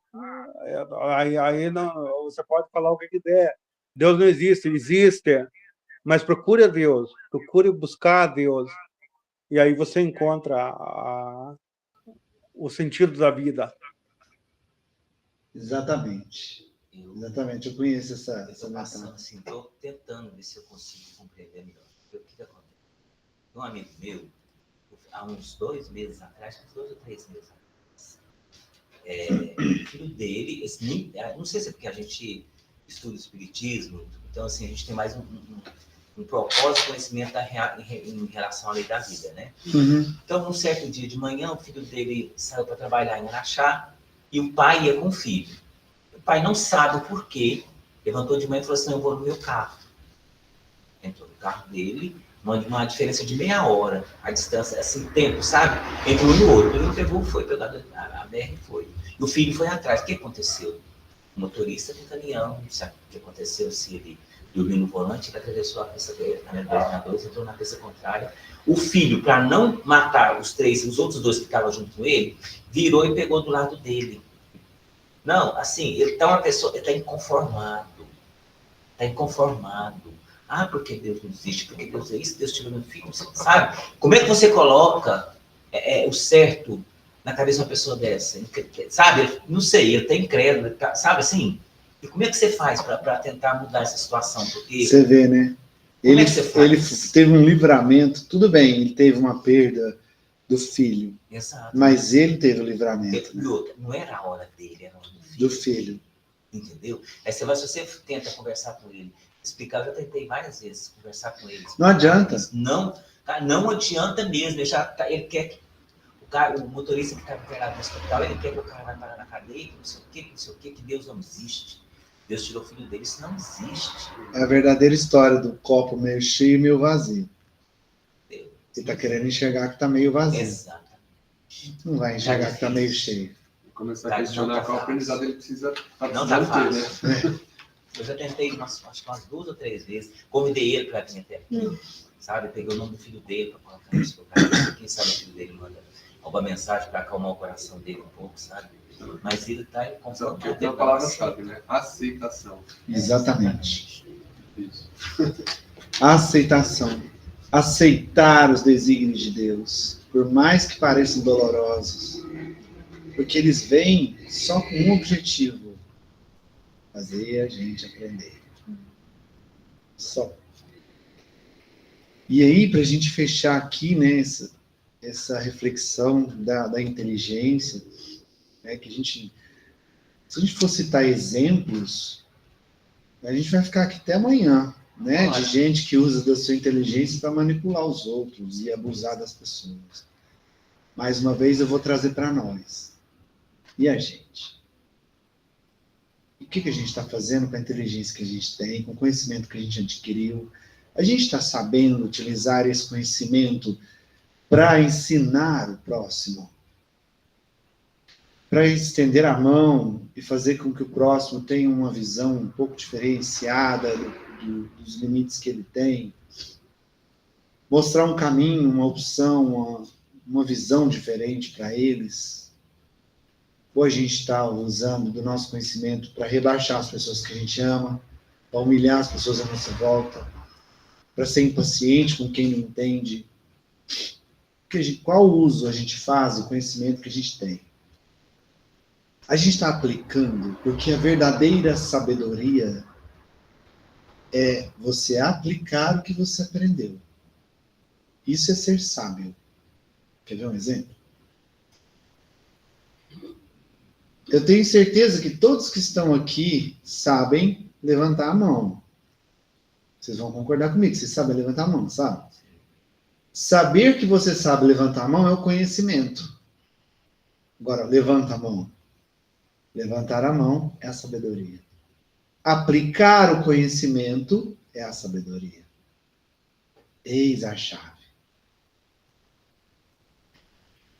aí não, você pode falar o que quiser. Deus não existe, existe. Mas procure a Deus, procure buscar a Deus. E aí você encontra o sentido da vida. Exatamente. Exatamente, eu conheço essa Eu estou passando mensagem. assim, estou tentando ver se eu consigo compreender melhor. Porque o que acontece? Um amigo meu, há uns 2 meses atrás, 2 ou 3 meses atrás, o filho dele, não sei se é porque a gente estuda o espiritismo, então assim, a gente tem mais um propósito, conhecimento em relação à lei da vida, né? Uhum. Então, um certo dia de manhã, o filho dele saiu para trabalhar em Araxá e o pai ia com o filho. O pai não sabe o porquê, levantou de manhã e falou assim: eu vou no meu carro. Entrou no carro dele, uma diferença de meia hora, a distância, assim, tempo, sabe? Entre um e o outro. Ele pegou a BR e foi. E o filho foi atrás. O que aconteceu? O motorista do caminhão, não sabe o que aconteceu, se ele dormiu no volante, ele atravessou a pista na 2, entrou na pista contrária. O filho, para não matar os outros 2 que estavam junto com ele, virou e pegou do lado dele. Não, assim, ele tá inconformado. Está inconformado. Ah, porque Deus não existe, porque Deus é isso, Deus tirou meu filho, sabe? Como é que você coloca o certo na cabeça de uma pessoa dessa? Sabe? Não sei, ele está incrédulo, sabe assim? E como é que você faz para tentar mudar essa situação? Porque Você vê, né? Como é que você faz? Ele teve um livramento, tudo bem, ele teve uma perda do filho, Exato. mas ele teve o livramento, né? Não era a hora dele, era a hora Do filho. Entendeu? Aí se você tenta conversar com ele, explicar, eu já tentei várias vezes conversar com ele. Não adianta. Não adianta mesmo. Ele quer que o motorista que está internado no hospital, ele quer que o cara vai parar na cadeia, não sei o que, que Deus não existe. Deus tirou o filho dele, isso não existe. É a verdadeira história do copo meio cheio e meio vazio. Ele está querendo enxergar que está meio vazio. Exatamente. Não vai enxergar que está meio cheio. Começar a questionar qual aprendizado ele precisa Não tá fácil. né? Eu já tentei acho que umas 2 ou 3 vezes. Convidei ele para vir até aqui, sabe? Peguei o nome do filho dele para colocar isso pro cara. Quem sabe o filho dele manda alguma mensagem para acalmar o coração dele um pouco, sabe? Mas ele está inconformado. Tem uma palavra-chave, né? Aceitação. Exatamente. Isso. A aceitação. aceitar os desígnios de Deus, por mais que pareçam dolorosos, porque eles vêm só com um objetivo: fazer a gente aprender. Só. E aí, para a gente fechar aqui, né, essa reflexão da inteligência, né, que se a gente for citar exemplos, a gente vai ficar aqui até amanhã, né, de gente que usa da sua inteligência para manipular os outros e abusar das pessoas. Mais uma vez, eu vou trazer para nós. E a gente? O que a gente está fazendo com a inteligência que a gente tem, com o conhecimento que a gente adquiriu? A gente está sabendo utilizar esse conhecimento para ensinar o próximo? Para estender a mão e fazer com que o próximo tenha uma visão um pouco diferenciada dos limites que ele tem? Mostrar um caminho, uma opção, uma visão diferente para eles? Ou a gente está usando do nosso conhecimento para rebaixar as pessoas que a gente ama, para humilhar as pessoas à nossa volta, para ser impaciente com quem não entende? Qual uso a gente faz do conhecimento que a gente tem? A gente está aplicando, porque a verdadeira sabedoria é você aplicar o que você aprendeu. Isso é ser sábio. Quer ver um exemplo? Eu tenho certeza que todos que estão aqui sabem levantar a mão. Vocês vão concordar comigo, vocês sabem levantar a mão, sabe? Saber que você sabe levantar a mão é o conhecimento. Agora, levanta a mão. Levantar a mão é a sabedoria. Aplicar o conhecimento é a sabedoria. Eis a chave.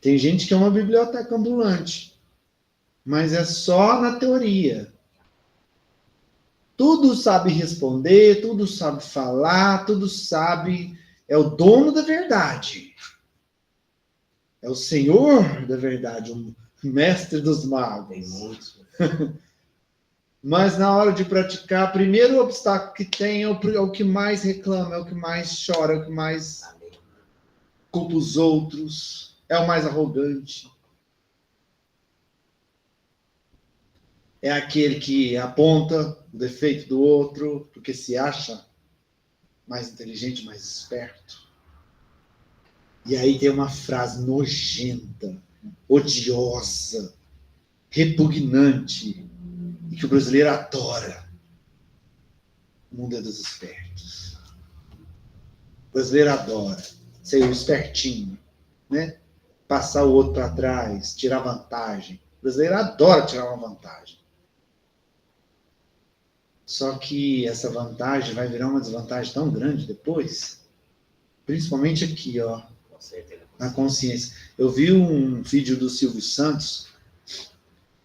Tem gente que é uma biblioteca ambulante, mas é só na teoria. Tudo sabe responder, tudo sabe falar, tudo sabe... É o dono da verdade. É o senhor da verdade, o mestre dos magos. Mas na hora de praticar, primeiro obstáculo que tem é o que mais reclama, é o que mais chora, é o que mais culpa os outros, é o mais arrogante. É aquele que aponta o defeito do outro, porque se acha mais inteligente, mais esperto. E aí tem uma frase nojenta, odiosa, repugnante, e que o brasileiro adora. O mundo é dos espertos. O brasileiro adora ser o espertinho, né? Passar o outro para trás, tirar vantagem. O brasileiro adora tirar uma vantagem. Só que essa vantagem vai virar uma desvantagem tão grande depois, principalmente aqui, ó, na consciência. Eu vi um vídeo do Silvio Santos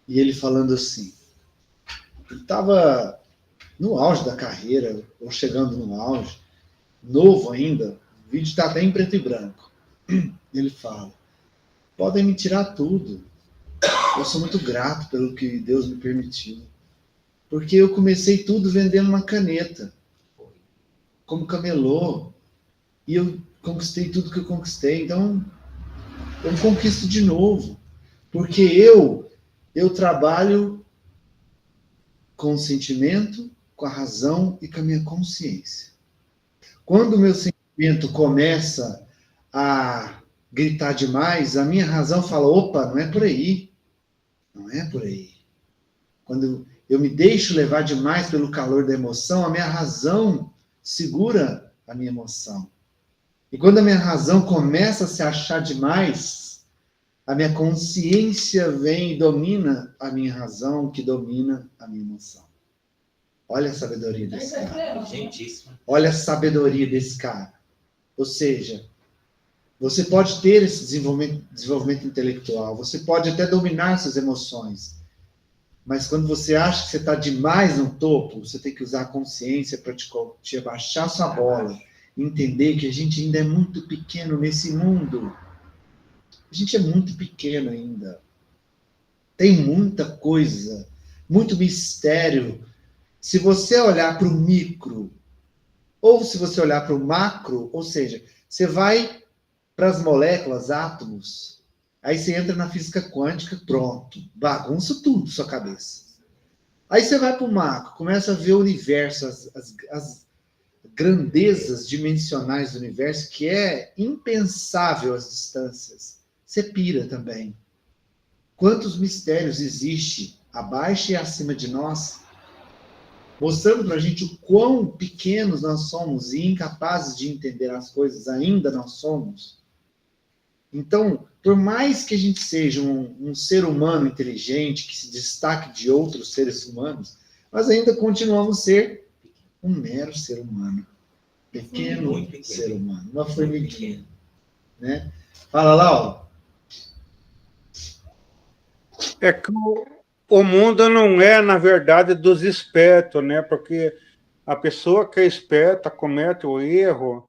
e ele falando assim, ele estava no auge da carreira, ou chegando no auge, novo ainda, o vídeo está até em preto e branco. Ele fala, podem me tirar tudo, eu sou muito grato pelo que Deus me permitiu. Porque eu comecei tudo vendendo uma caneta, como camelô, e eu conquistei tudo que eu conquistei, então eu conquisto de novo, porque eu trabalho com o sentimento, com a razão e com a minha consciência. Quando o meu sentimento começa a gritar demais, a minha razão fala, opa, não é por aí, não é por aí. Quando eu me deixo levar demais pelo calor da emoção, a minha razão segura a minha emoção. E quando a minha razão começa a se achar demais, a minha consciência vem e domina a minha razão, que domina a minha emoção. Olha a sabedoria desse cara. Olha a sabedoria desse cara. Ou seja, você pode ter esse desenvolvimento intelectual, você pode até dominar suas emoções, mas quando você acha que você está demais no topo, você tem que usar a consciência para te abaixar sua bola, entender que a gente ainda é muito pequeno nesse mundo. A gente é muito pequeno ainda. Tem muita coisa, muito mistério. Se você olhar para o micro, ou se você olhar para o macro, ou seja, Você vai para as moléculas, átomos, aí você entra na física quântica, pronto, bagunça tudo sua cabeça. Aí você vai para o macro, começa a ver o universo, as grandezas dimensionais do universo, que é impensável as distâncias. Você pira também. Quantos mistérios existem abaixo e acima de nós, mostrando para a gente o quão pequenos nós somos e incapazes de entender as coisas, ainda nós somos. Então, por mais que a gente seja um ser humano inteligente, que se destaque de outros seres humanos, nós ainda continuamos a ser um mero ser humano. Pequeno, Muito pequeno. Ser humano. Uma formiguinha. Né? Fala, Laura. É que o mundo não é, na verdade, dos espertos, né? Porque a pessoa que é esperta comete o erro,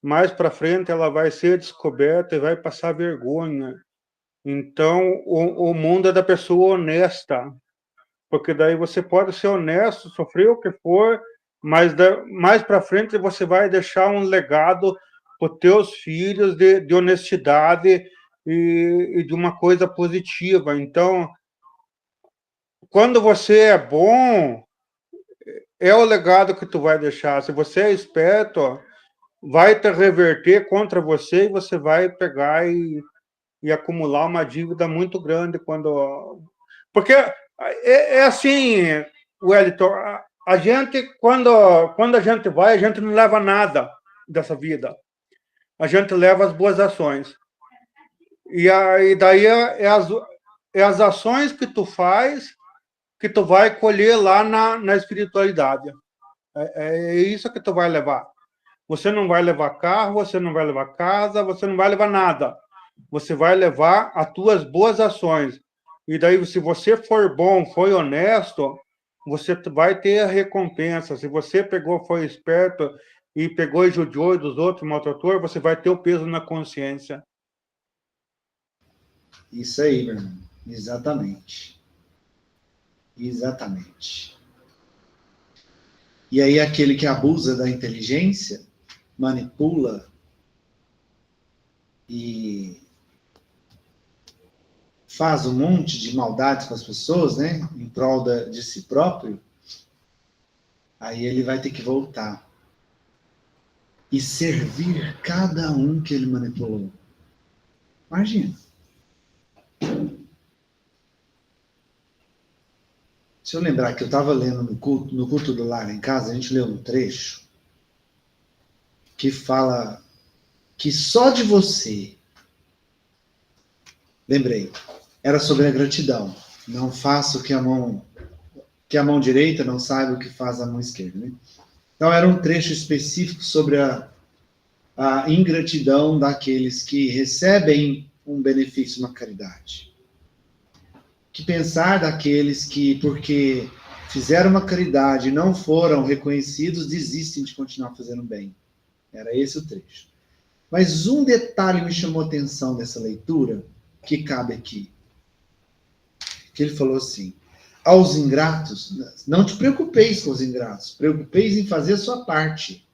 mais para frente ela vai ser descoberta e vai passar vergonha. Então, o mundo é da pessoa honesta, porque daí você pode ser honesto, sofrer o que for, mas mais para frente você vai deixar um legado para os teus filhos de honestidade e de uma coisa positiva. Então, quando você é bom, é o legado que tu vai deixar. Se você é esperto, vai te reverter contra você e você vai pegar e acumular uma dívida muito grande quando... Porque é assim, Wellington, a gente, quando a gente vai, a gente não leva nada dessa vida. A gente leva as boas ações. E daí é as ações que tu faz que tu vai colher lá na espiritualidade. É isso que tu vai levar. Você não vai levar carro, você não vai levar casa, você não vai levar nada. Você vai levar as tuas boas ações. E daí, se você for bom, foi honesto, você vai ter a recompensa. Se você foi esperto e pegou e judiou dos outros, maltratou, você vai ter o peso na consciência. Isso aí, meu irmão. Exatamente. Exatamente. E aí aquele que abusa da inteligência, manipula e faz um monte de maldades com as pessoas, né, em prol de si próprio, aí ele vai ter que voltar e servir cada um que ele manipulou. Imagina. Se eu lembrar que eu estava lendo no culto do lar em casa, a gente leu um trecho que fala que só de você, lembrei, era sobre a gratidão. Não faça o que a mão direita não saiba o que faz a mão esquerda. Né? Então era um trecho específico sobre a ingratidão daqueles que recebem um benefício na caridade. Que pensar daqueles que, porque fizeram uma caridade e não foram reconhecidos, desistem de continuar fazendo bem. Era esse o trecho. Mas um detalhe me chamou a atenção nessa leitura, que cabe aqui. Que ele falou assim, aos ingratos, não te preocupeis com os ingratos, preocupeis em fazer a sua parte,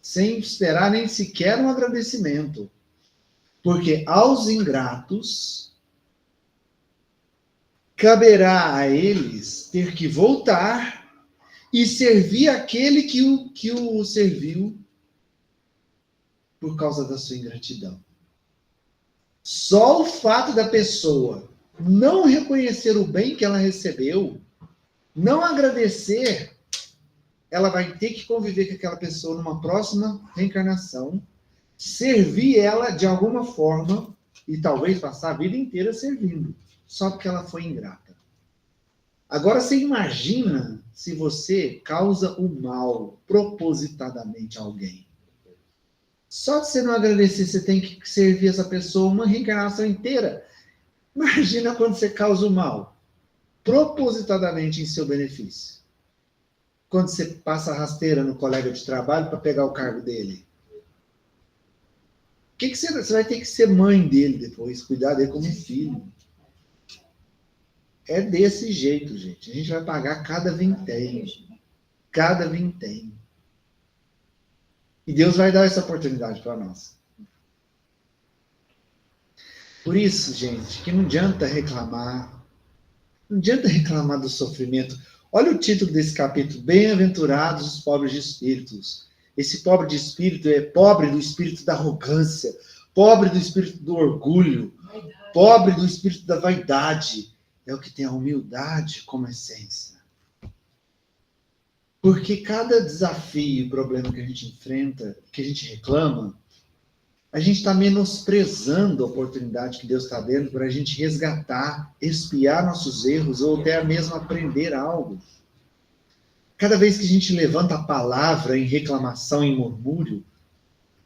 sem esperar nem sequer um agradecimento. Porque aos ingratos caberá a eles ter que voltar e servir aquele que o serviu por causa da sua ingratidão. Só o fato da pessoa não reconhecer o bem que ela recebeu, não agradecer, ela vai ter que conviver com aquela pessoa numa próxima reencarnação, servir ela de alguma forma e talvez passar a vida inteira servindo, só porque ela foi ingrata. Agora você imagina se você causa o mal propositadamente a alguém. Só de você não agradecer, você tem que servir essa pessoa uma reencarnação inteira. Imagina quando você causa o mal propositadamente em seu benefício. Quando você passa a rasteira no colega de trabalho para pegar o cargo dele. Que você vai ter que ser mãe dele depois, cuidar dele como um filho. É desse jeito, gente. A gente vai pagar cada vintém. Cada vintém. E Deus vai dar essa oportunidade para nós. Por isso, gente, que não adianta reclamar. Não adianta reclamar do sofrimento. Olha o título desse capítulo: Bem-aventurados os pobres de espíritos. Esse pobre de espírito é pobre do espírito da arrogância, pobre do espírito do orgulho, pobre do espírito da vaidade. É o que tem a humildade como essência. Porque cada desafio e problema que a gente enfrenta, que a gente reclama, a gente está menosprezando a oportunidade que Deus está dando para a gente resgatar, expiar nossos erros ou até mesmo aprender algo. Cada vez que a gente levanta a palavra em reclamação, em murmúrio,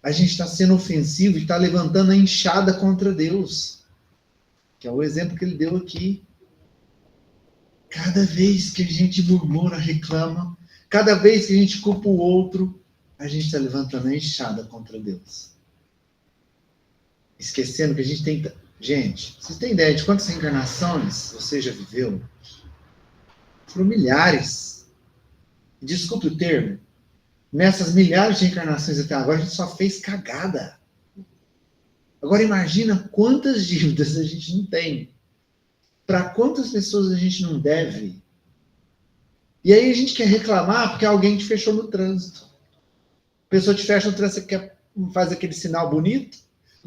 a gente está sendo ofensivo e está levantando a enxada contra Deus. Que é o exemplo que ele deu aqui. Cada vez que a gente murmura, reclama, cada vez que a gente culpa o outro, a gente está levantando a enxada contra Deus. Esquecendo que a gente tem... Gente, vocês têm ideia de quantas reencarnações você já viveu? Foram milhares. Desculpe o termo. Nessas milhares de reencarnações até agora, a gente só fez cagada. Agora imagina quantas dívidas a gente não tem. Para quantas pessoas a gente não deve. E aí a gente quer reclamar porque alguém te fechou no trânsito. A pessoa te fecha no trânsito, você faz aquele sinal bonito,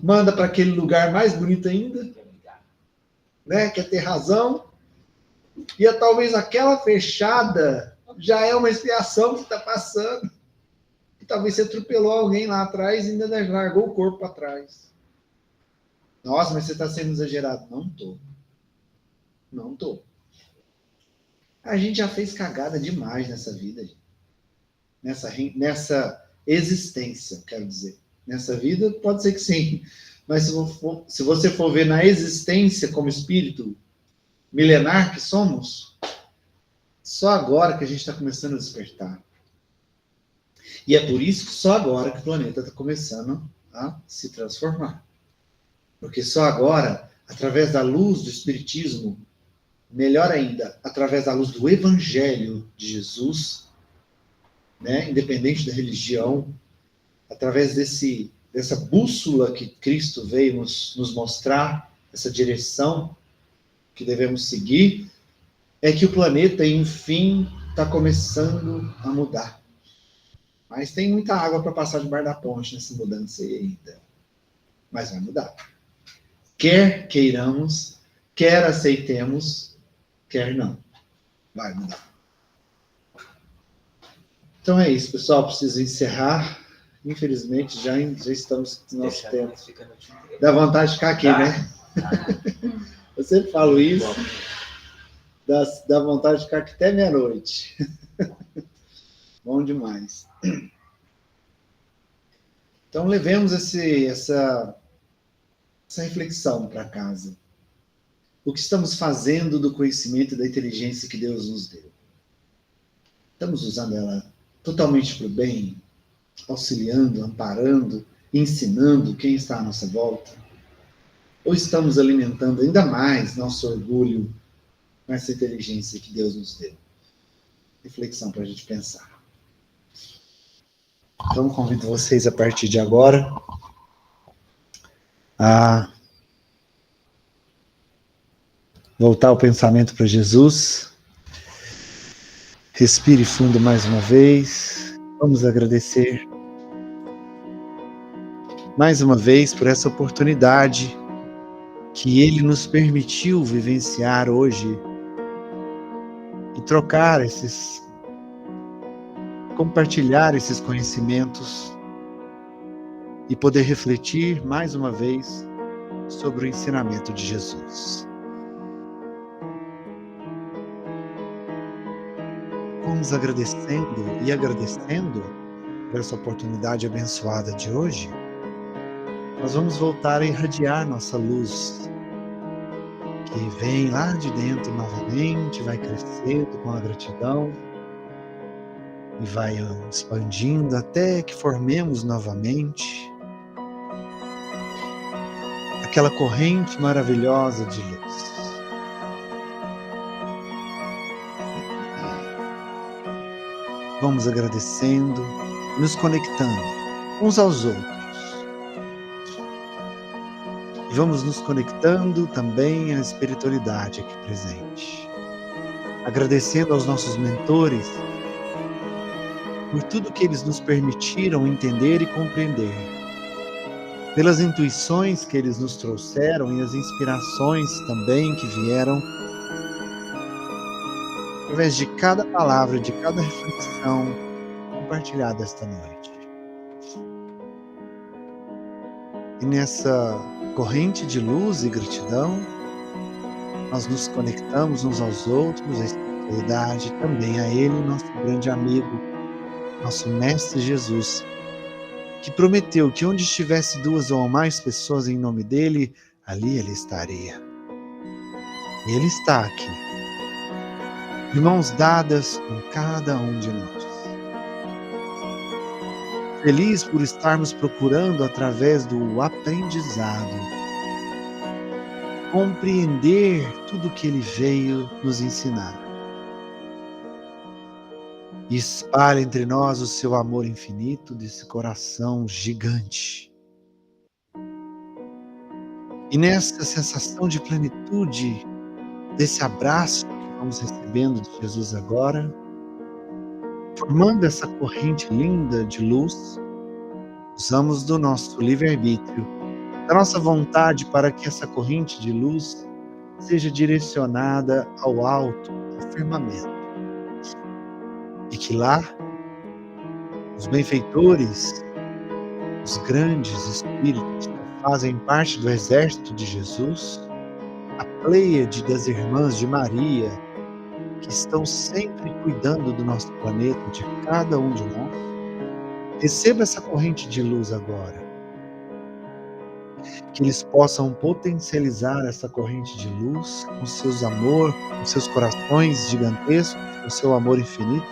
manda para aquele lugar mais bonito ainda, né? Quer ter razão. E talvez aquela fechada já é uma expiação que está passando. E talvez você atropelou alguém lá atrás e ainda largou o corpo para trás. Nossa, mas você está sendo exagerado. Não estou. Não estou. A gente já fez cagada demais nessa vida. Nessa existência, quero dizer. Nessa vida, pode ser que sim. Mas se você for ver na existência como espírito milenar que somos, só agora que a gente está começando a despertar. E é por isso que só agora que o planeta está começando a se transformar. Porque só agora, através da luz do Espiritismo, melhor ainda, através da luz do Evangelho de Jesus, né, independente da religião, através dessa bússola que Cristo veio nos mostrar, essa direção que devemos seguir, é que o planeta, enfim, está começando a mudar. Mas tem muita água para passar debaixo da ponte nessa mudança aí ainda. Mas vai mudar. Quer queiramos, quer aceitemos, quer não. Vai mudar. Então é isso, pessoal. Preciso encerrar. Infelizmente, já estamos no nosso tempo. Dá vontade de ficar aqui, né? Eu sempre falo isso. Dá vontade de ficar aqui até meia-noite. Bom demais. Então, levemos essa reflexão para casa. O que estamos fazendo do conhecimento e da inteligência que Deus nos deu? Estamos usando ela totalmente para o bem, auxiliando, amparando, ensinando quem está à nossa volta? Ou estamos alimentando ainda mais nosso orgulho com essa inteligência que Deus nos deu? Reflexão para a gente pensar. Então, convido vocês a partir de agora a voltar o pensamento para Jesus. Respire fundo mais uma vez. Vamos agradecer mais uma vez por essa oportunidade que Ele nos permitiu vivenciar hoje e trocar compartilhar esses conhecimentos e poder refletir mais uma vez sobre o ensinamento de Jesus. Vamos agradecendo por essa oportunidade abençoada de hoje. Nós vamos voltar a irradiar nossa luz, que vem lá de dentro novamente, vai crescendo com a gratidão e vai expandindo até que formemos novamente aquela corrente maravilhosa de luz. Vamos agradecendo, nos conectando uns aos outros. E vamos nos conectando também à espiritualidade aqui presente. Agradecendo aos nossos mentores por tudo que eles nos permitiram entender e compreender, pelas intuições que eles nos trouxeram e as inspirações também que vieram através de cada palavra, de cada reflexão compartilhada esta noite. E nessa corrente de luz e gratidão, nós nos conectamos uns aos outros, à espiritualidade, também a Ele, nosso grande amigo, nosso Mestre Jesus, que prometeu que onde estivesse 2 ou mais pessoas em nome dEle, ali Ele estaria. E Ele está aqui, de mãos dadas com cada um de nós. Feliz por estarmos procurando, através do aprendizado, compreender tudo o que Ele veio nos ensinar. E espalha entre nós o seu amor infinito desse coração gigante. E nessa sensação de plenitude, desse abraço que vamos recebendo de Jesus agora, formando essa corrente linda de luz, usamos do nosso livre-arbítrio, da nossa vontade para que essa corrente de luz seja direcionada ao alto, ao firmamento. E que lá, os benfeitores, os grandes espíritos que fazem parte do exército de Jesus, a pleiade das irmãs de Maria, que estão sempre cuidando do nosso planeta, de cada um de nós, receba essa corrente de luz agora. Que eles possam potencializar essa corrente de luz com seus amor, com seus corações gigantescos, com seu amor infinito,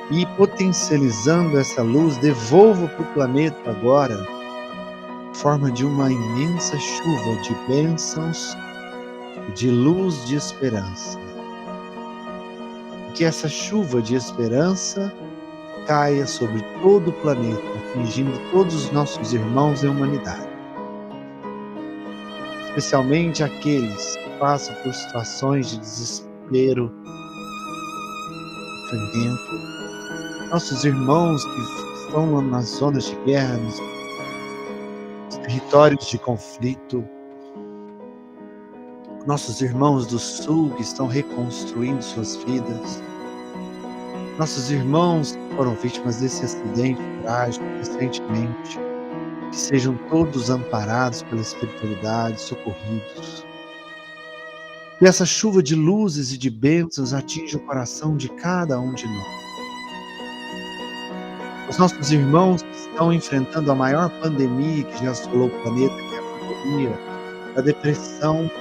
e potencializando essa luz, devolva para o planeta agora, em forma de uma imensa chuva de bênçãos, de luz, de esperança. Que essa chuva de esperança caia sobre todo o planeta, atingindo todos os nossos irmãos em humanidade. Especialmente aqueles que passam por situações de desespero, sofrimento. Nossos irmãos que estão nas zonas de guerra, nos territórios de conflito. Nossos irmãos do Sul que estão reconstruindo suas vidas. Nossos irmãos que foram vítimas desse acidente trágico recentemente. Que sejam todos amparados pela espiritualidade, socorridos. Que essa chuva de luzes e de bênçãos atinja o coração de cada um de nós. Os nossos irmãos que estão enfrentando a maior pandemia que já assolou o planeta, que é a pandemia da depressão,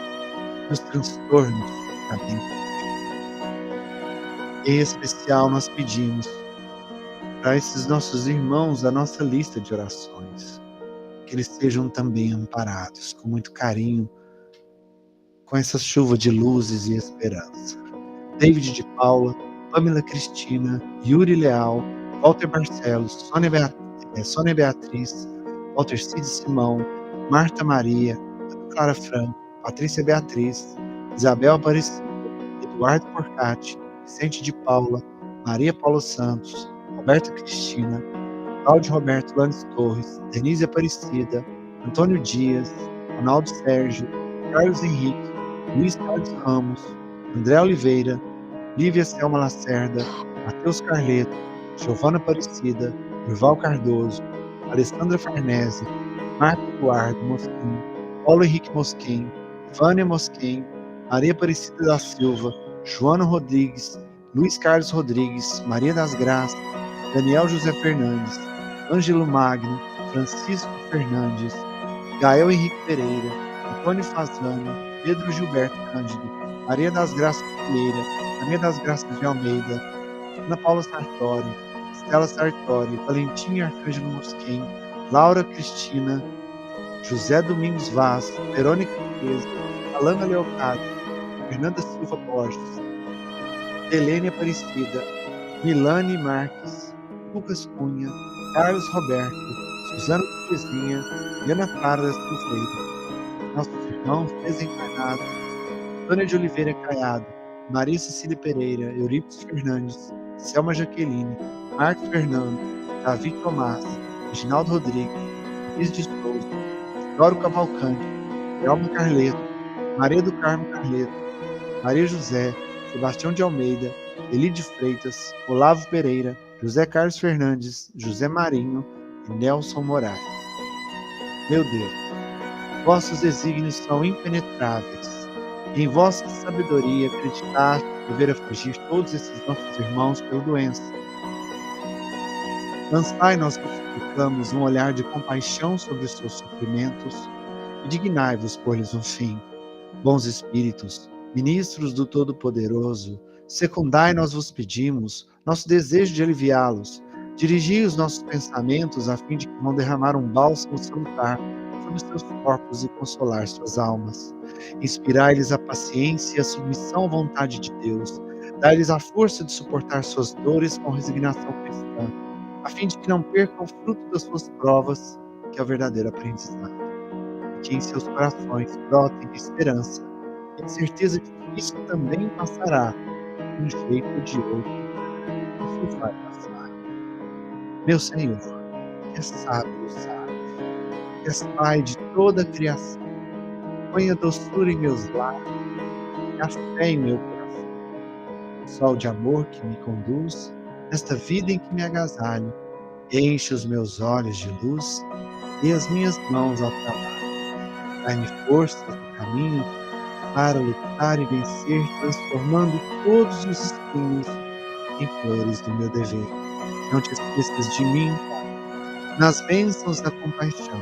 dos transtornos da mente. Em especial, nós pedimos para esses nossos irmãos da nossa lista de orações, que eles sejam também amparados com muito carinho, com essa chuva de luzes e esperança. David de Paula, Pamela Cristina, Yuri Leal, Walter Barcelos, Sônia Beatriz, Walter Cid Simão, Marta Maria, Clara Franco, Patrícia Beatriz, Isabel Aparecida, Eduardo Porcati, Vicente de Paula, Maria Paula Santos, Roberta Cristina, Cláudio Roberto Lanes Torres, Denise Aparecida, Antônio Dias, Ronaldo Sérgio, Carlos Henrique, Luiz Carlos Ramos, André Oliveira, Lívia Selma Lacerda, Matheus Carleto, Giovana Aparecida, Durval Cardoso, Alessandra Farnese, Marco Eduardo Mosquim, Paulo Henrique Mosquim, Vânia Mosquim, Maria Aparecida da Silva, Joana Rodrigues, Luiz Carlos Rodrigues, Maria das Graças, Daniel José Fernandes, Ângelo Magno, Francisco Fernandes, Gael Henrique Pereira, Antônio Fazano, Pedro Gilberto Cândido, Maria das Graças Vieira, Maria das Graças de Almeida, Ana Paula Sartori, Estela Sartori, Valentim Arcângelo Mosquim, Laura Cristina, José Domingos Vaz, Verônica Teresa, Alana Leocádio, Fernanda Silva Borges, Helene Aparecida, Milane Marques, Lucas Cunha, Carlos Roberto, Suzana Terezinha, Ana Clara da Silveira, irmãos desencarnados, Antônia de Oliveira Caiado, Maria Cecília Pereira, Eurípides Fernandes, Selma Jaqueline, Marcos Fernando, Davi Tomás, Reginaldo Rodrigues, Luiz de Souza, Doro Cavalcante, Elma Carleto, Maria do Carmo Carleto, Maria José, Sebastião de Almeida, Eli de Freitas, Olavo Pereira, José Carlos Fernandes, José Marinho e Nelson Moraes. Meu Deus, vossos desígnios são impenetráveis. Em vossa sabedoria acreditaste dever afligir todos esses nossos irmãos pela doença. Lançai, nós que suplicamos, um olhar de compaixão sobre os seus sofrimentos e dignai-vos por-lhes um fim. Bons Espíritos, ministros do Todo-Poderoso, secundai, nós vos pedimos, nosso desejo de aliviá-los. Dirigi os nossos pensamentos a fim de que vão derramar um bálsamo salutar sobre seus corpos e consolar suas almas. Inspirai-lhes a paciência e a submissão à vontade de Deus. Dai-lhes a força de suportar suas dores com resignação cristã, a fim de que não percam o fruto das suas provas, que é o verdadeiro aprendizado. E que em seus corações brotem a esperança e a certeza de que isso também passará, de um jeito ou de outro. Isso vai passar. Meu Senhor, que és sábio dos sábios, que és Pai de toda a criação, ponha doçura em meus lábios e a fé em meu coração. O sol de amor que me conduz, nesta vida em que me agasalho, enche os meus olhos de luz e as minhas mãos ao trabalho. Dai-me forças no caminho para lutar e vencer, transformando todos os espinhos em flores do meu dever. Não te esqueças de mim, Pai, nas bênçãos da compaixão,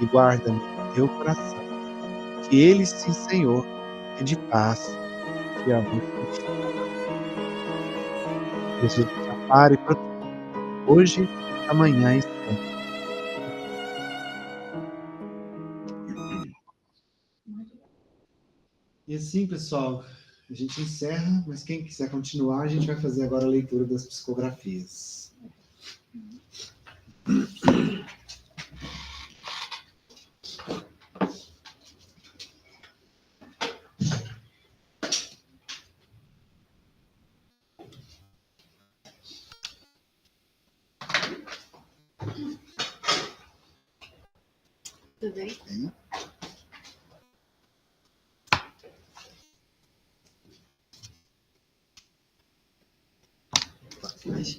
e guarda-me no teu coração, que ele, sim, Senhor, é de paz e amor contigo. Jesus te ampare e proteja, hoje, amanhã e sempre. E assim, pessoal, a gente encerra, mas quem quiser continuar, a gente vai fazer agora a leitura das psicografias. Tudo bem?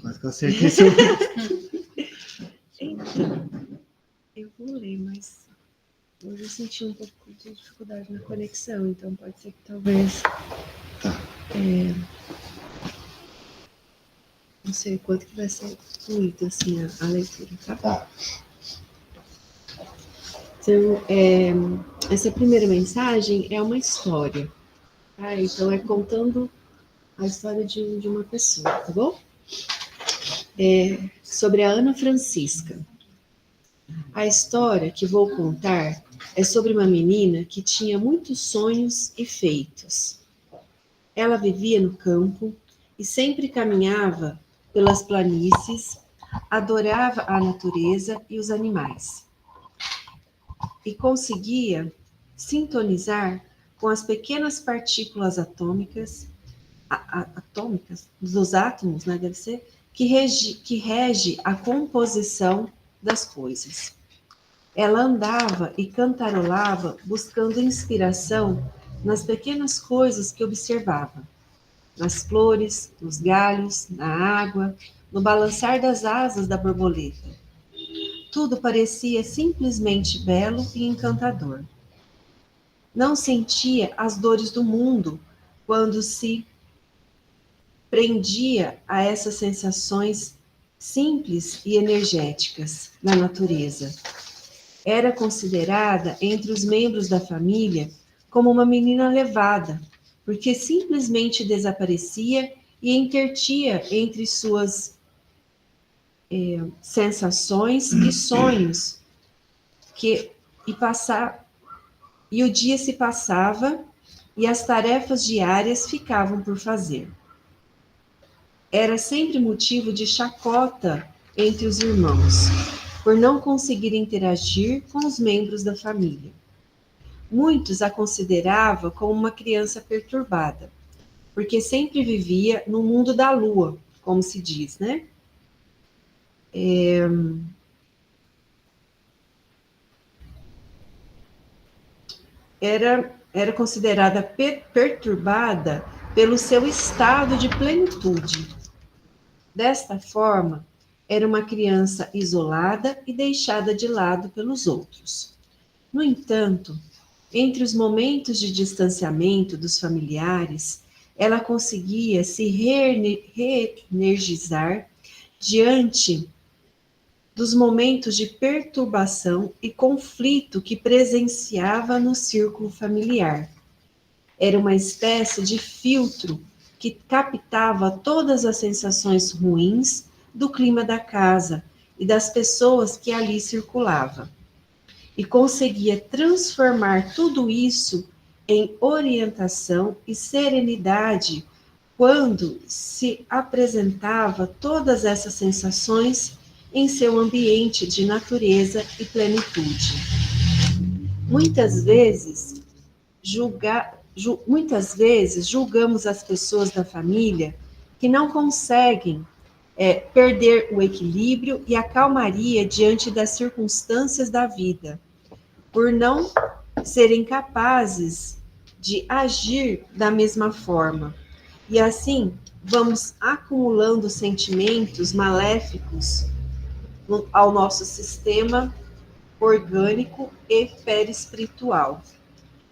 Mas que eu acertei seu... Então, eu vou ler, mas hoje eu senti um pouco de dificuldade na conexão, então pode ser que talvez... não sei quanto que vai ser fluido, assim, a leitura, tá? Tá. Então, essa primeira mensagem é uma história, tá? Então, é contando a história de uma pessoa, tá bom? Sobre a Ana Francisca. A história que vou contar é sobre uma menina que tinha muitos sonhos e feitos. Ela vivia no campo e sempre caminhava pelas planícies, adorava a natureza e os animais. E conseguia sintonizar com as pequenas partículas atômicas dos átomos, né, deve ser, que rege a composição das coisas. Ela andava e cantarolava buscando inspiração nas pequenas coisas que observava, nas flores, nos galhos, na água, no balançar das asas da borboleta. Tudo parecia simplesmente belo e encantador. Não sentia as dores do mundo quando se prendia a essas sensações simples e energéticas da natureza. Era considerada entre os membros da família como uma menina levada, porque simplesmente desaparecia e intertia entre suas sensações e sonhos e o dia se passava e as tarefas diárias ficavam por fazer. Era sempre motivo de chacota entre os irmãos, por não conseguir interagir com os membros da família. Muitos a consideravam como uma criança perturbada, porque sempre vivia no mundo da lua, como se diz, né? Era considerada perturbada pelo seu estado de plenitude. Desta forma, era uma criança isolada e deixada de lado pelos outros. No entanto, entre os momentos de distanciamento dos familiares, ela conseguia se reenergizar diante dos momentos de perturbação e conflito que presenciava no círculo familiar. Era uma espécie de filtro que captava todas as sensações ruins do clima da casa e das pessoas que ali circulavam, e conseguia transformar tudo isso em orientação e serenidade quando se apresentava todas essas sensações em seu ambiente de natureza e plenitude. Muitas vezes julgamos as pessoas da família que não conseguem perder o equilíbrio e a calmaria diante das circunstâncias da vida, por não serem capazes de agir da mesma forma. E assim, vamos acumulando sentimentos maléficos ao nosso sistema orgânico e perispiritual.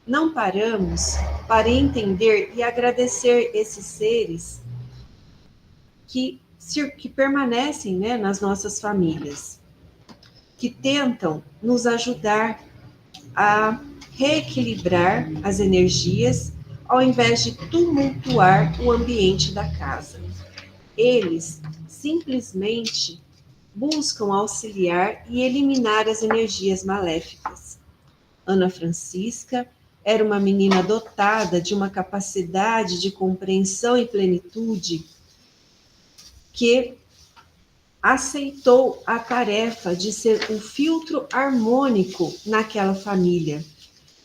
Não paramos para entender e agradecer esses seres que permanecem, né, nas nossas famílias, que tentam nos ajudar a reequilibrar as energias ao invés de tumultuar o ambiente da casa. Eles simplesmente buscam auxiliar e eliminar as energias maléficas. Ana Francisca era uma menina dotada de uma capacidade de compreensão e plenitude que aceitou a tarefa de ser um filtro harmônico naquela família,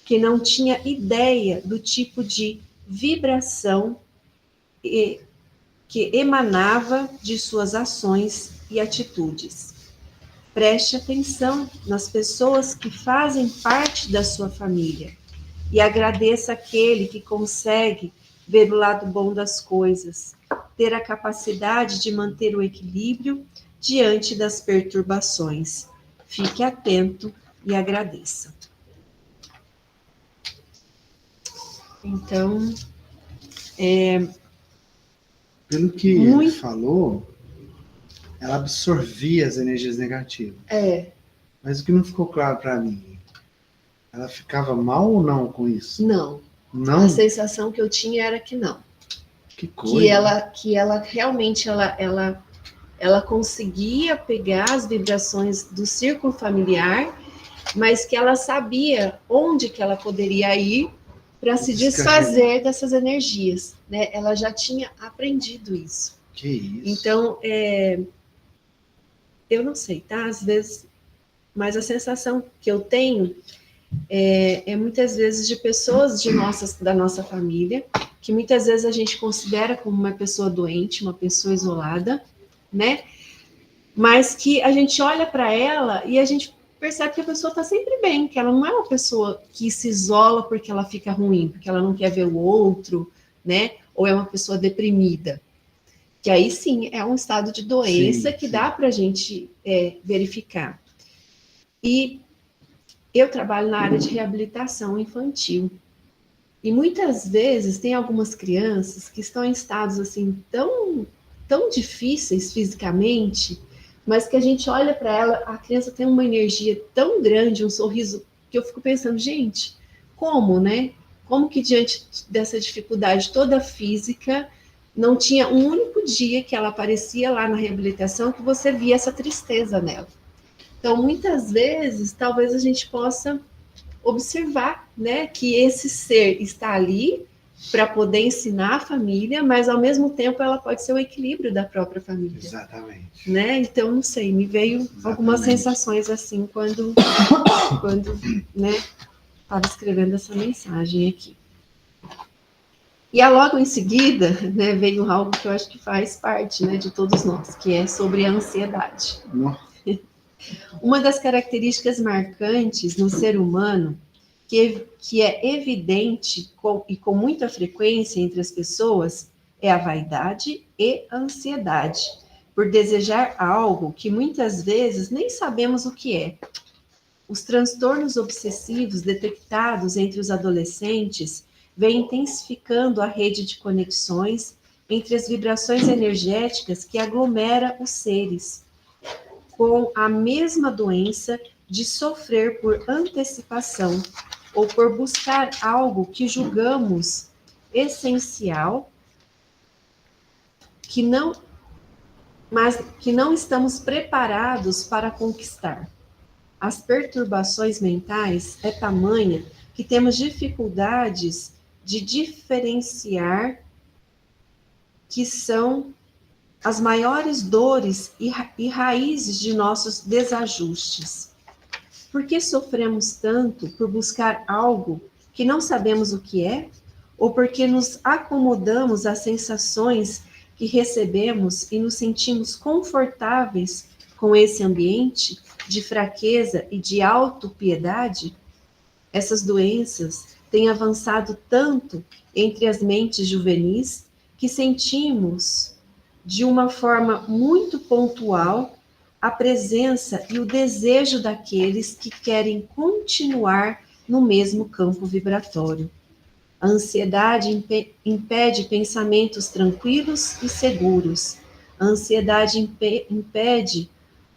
que não tinha ideia do tipo de vibração que emanava de suas ações e atitudes. Preste atenção nas pessoas que fazem parte da sua família e agradeça aquele que consegue ver o lado bom das coisas, ter a capacidade de manter o equilíbrio diante das perturbações. Fique atento e agradeça. Então, pelo que ele falou, ela absorvia as energias negativas. Mas o que não ficou claro para mim, ela ficava mal ou não com isso? Não. Não? A sensação que eu tinha era que não. Que coisa. Que ela realmente ela conseguia pegar as vibrações do círculo familiar, mas que ela sabia onde que ela poderia ir para se desfazer dessas energias, né? Ela já tinha aprendido isso. Que isso? Então, eu não sei, tá? Às vezes, mas a sensação que eu tenho é muitas vezes de pessoas da nossa família, que muitas vezes a gente considera como uma pessoa doente, uma pessoa isolada, né? Mas que a gente olha para ela e a gente percebe que a pessoa está sempre bem, que ela não é uma pessoa que se isola porque ela fica ruim, porque ela não quer ver o outro, né? Ou é uma pessoa deprimida. Que aí sim é um estado de doença que dá para a gente verificar. E eu trabalho na área de reabilitação infantil. E muitas vezes tem algumas crianças que estão em estados assim tão difíceis fisicamente, mas que a gente olha para ela, a criança tem uma energia tão grande, um sorriso, que eu fico pensando, gente, como, né? Como que diante dessa dificuldade toda física, não tinha um único dia que ela aparecia lá na reabilitação que você via essa tristeza nela. Então, muitas vezes, talvez a gente possa observar, né, que esse ser está ali para poder ensinar a família, mas ao mesmo tempo ela pode ser o equilíbrio da própria família. Exatamente. Né? Então, não sei, me veio algumas sensações assim quando né, estava escrevendo essa mensagem aqui. E logo em seguida, né, veio algo que eu acho que faz parte, né, de todos nós, que é sobre a ansiedade. Uma das características marcantes no ser humano, que é evidente e com muita frequência entre as pessoas, é a vaidade e a ansiedade, por desejar algo que muitas vezes nem sabemos o que é. Os transtornos obsessivos detectados entre os adolescentes vêm intensificando a rede de conexões entre as vibrações energéticas que aglomera os seres, com a mesma doença de sofrer por antecipação ou por buscar algo que julgamos essencial, mas que não estamos preparados para conquistar. As perturbações mentais é tamanha que temos dificuldades de diferenciar que são as maiores dores e raízes de nossos desajustes. Por que sofremos tanto por buscar algo que não sabemos o que é? Ou porque nos acomodamos às sensações que recebemos e nos sentimos confortáveis com esse ambiente de fraqueza e de autopiedade? Essas doenças têm avançado tanto entre as mentes juvenis que sentimos, de uma forma muito pontual, a presença e o desejo daqueles que querem continuar no mesmo campo vibratório. A ansiedade impede pensamentos tranquilos e seguros. A ansiedade impede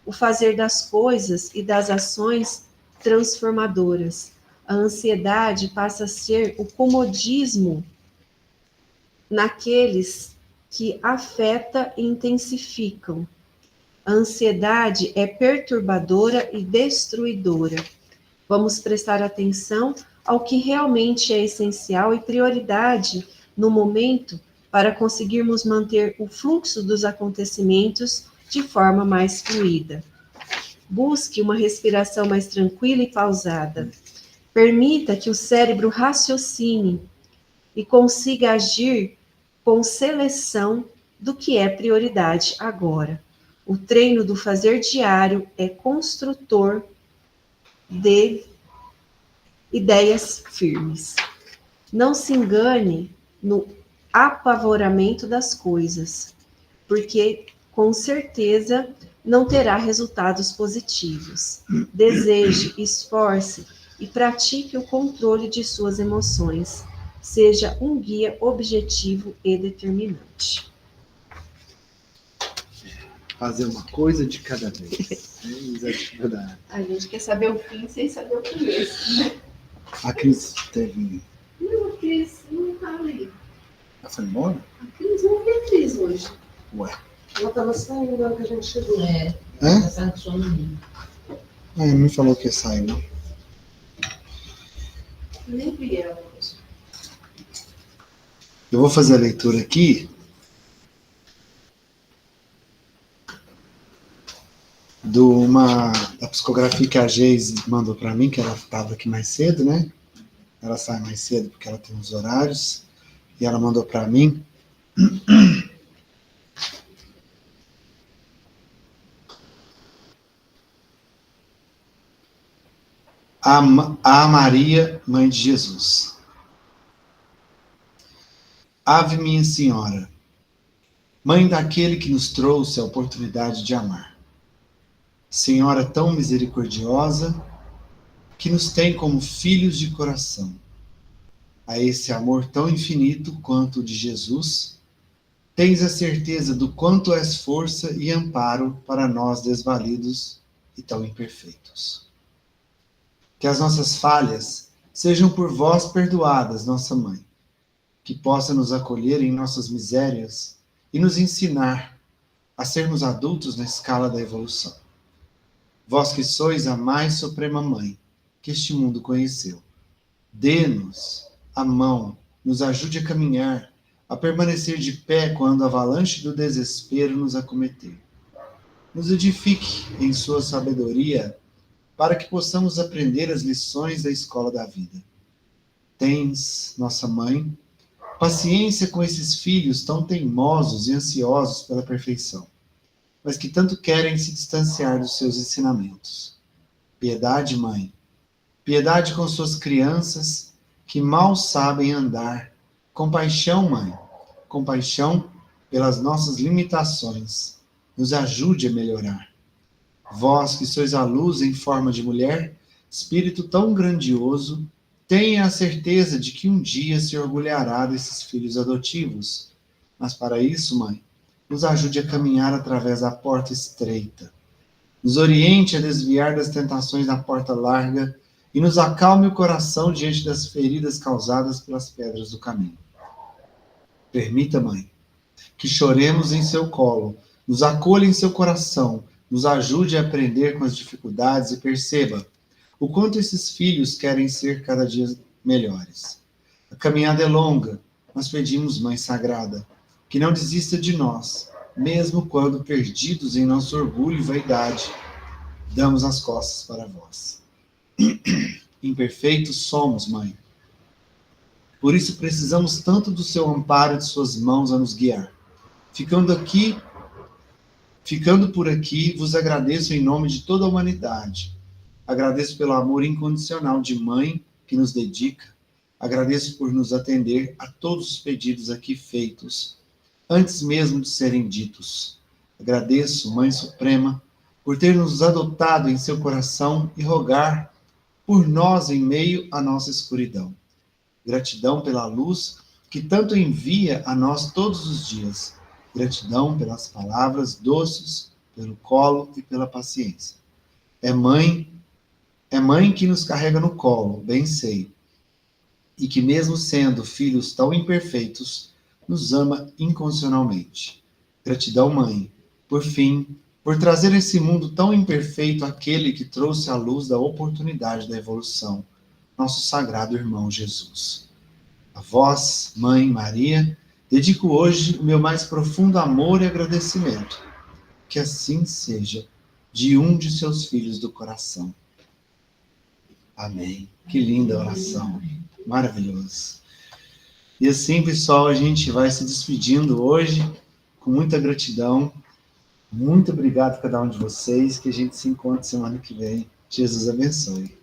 o fazer das coisas e das ações transformadoras. A ansiedade passa a ser o comodismo naqueles que afeta e intensificam. A ansiedade é perturbadora e destruidora. Vamos prestar atenção ao que realmente é essencial e prioridade no momento para conseguirmos manter o fluxo dos acontecimentos de forma mais fluida. Busque uma respiração mais tranquila e pausada. Permita que o cérebro raciocine e consiga agir com seleção do que é prioridade agora. O treino do fazer diário é construtor de ideias firmes. Não se engane no apavoramento das coisas, porque com certeza não terá resultados positivos. Deseje, esforce e pratique o controle de suas emoções. Seja um guia objetivo e determinante. Fazer uma coisa de cada vez. Desatividade. A gente quer saber o fim sem saber o começo, né? A Cris teve. Não, a Cris não tá ali. Ela foi embora? A Cris não vi a Cris hoje. Ué. Ela estava saindo na hora que a gente chegou. Hã? Tá saindo com sono. Ele me falou que ia sair, não. Nem vi ela hoje. Eu vou fazer a leitura aqui da psicografia que a Geise mandou para mim, que ela estava aqui mais cedo, né? Ela sai mais cedo porque ela tem uns horários, e ela mandou para mim. A Maria, Mãe de Jesus. Ave minha Senhora, Mãe daquele que nos trouxe a oportunidade de amar. Senhora tão misericordiosa, que nos tem como filhos de coração. A esse amor tão infinito quanto o de Jesus, tens a certeza do quanto és força e amparo para nós desvalidos e tão imperfeitos. Que as nossas falhas sejam por vós perdoadas, nossa Mãe, que possa nos acolher em nossas misérias e nos ensinar a sermos adultos na escala da evolução. Vós que sois a mais suprema Mãe que este mundo conheceu, dê-nos a mão, nos ajude a caminhar, a permanecer de pé quando a avalanche do desespero nos acometer. Nos edifique em sua sabedoria para que possamos aprender as lições da escola da vida. Tens, nossa mãe, paciência com esses filhos tão teimosos e ansiosos pela perfeição, mas que tanto querem se distanciar dos seus ensinamentos. Piedade, mãe, piedade com suas crianças que mal sabem andar. Compaixão, mãe, compaixão pelas nossas limitações. Nos ajude a melhorar. Vós que sois a luz em forma de mulher, espírito tão grandioso, tenha a certeza de que um dia se orgulhará desses filhos adotivos. Mas para isso, mãe, nos ajude a caminhar através da porta estreita. Nos oriente a desviar das tentações da porta larga e nos acalme o coração diante das feridas causadas pelas pedras do caminho. Permita, mãe, que choremos em seu colo, nos acolha em seu coração, nos ajude a aprender com as dificuldades e perceba o quanto esses filhos querem ser cada dia melhores. A caminhada é longa, mas pedimos, Mãe Sagrada, que não desista de nós, mesmo quando perdidos em nosso orgulho e vaidade, damos as costas para vós. Imperfeitos somos, Mãe. Por isso precisamos tanto do seu amparo e de suas mãos a nos guiar. Ficando por aqui, vos agradeço em nome de toda a humanidade. Agradeço pelo amor incondicional de mãe que nos dedica. Agradeço por nos atender a todos os pedidos aqui feitos, antes mesmo de serem ditos. Agradeço, Mãe Suprema, por ter nos adotado em seu coração e rogar por nós em meio à nossa escuridão. Gratidão pela luz que tanto envia a nós todos os dias. Gratidão pelas palavras doces, pelo colo e pela paciência. É mãe que nos carrega no colo, bem sei, e que mesmo sendo filhos tão imperfeitos, nos ama incondicionalmente. Gratidão, Mãe, por fim, por trazer esse mundo tão imperfeito aquele que trouxe à luz da oportunidade da evolução, nosso sagrado irmão Jesus. A vós, Mãe Maria, dedico hoje o meu mais profundo amor e agradecimento. Que assim seja, de um de seus filhos do coração. Amém. Que linda oração. Maravilhoso. E assim, pessoal, a gente vai se despedindo hoje com muita gratidão. Muito obrigado a cada um de vocês. Que a gente se encontre semana que vem. Jesus abençoe.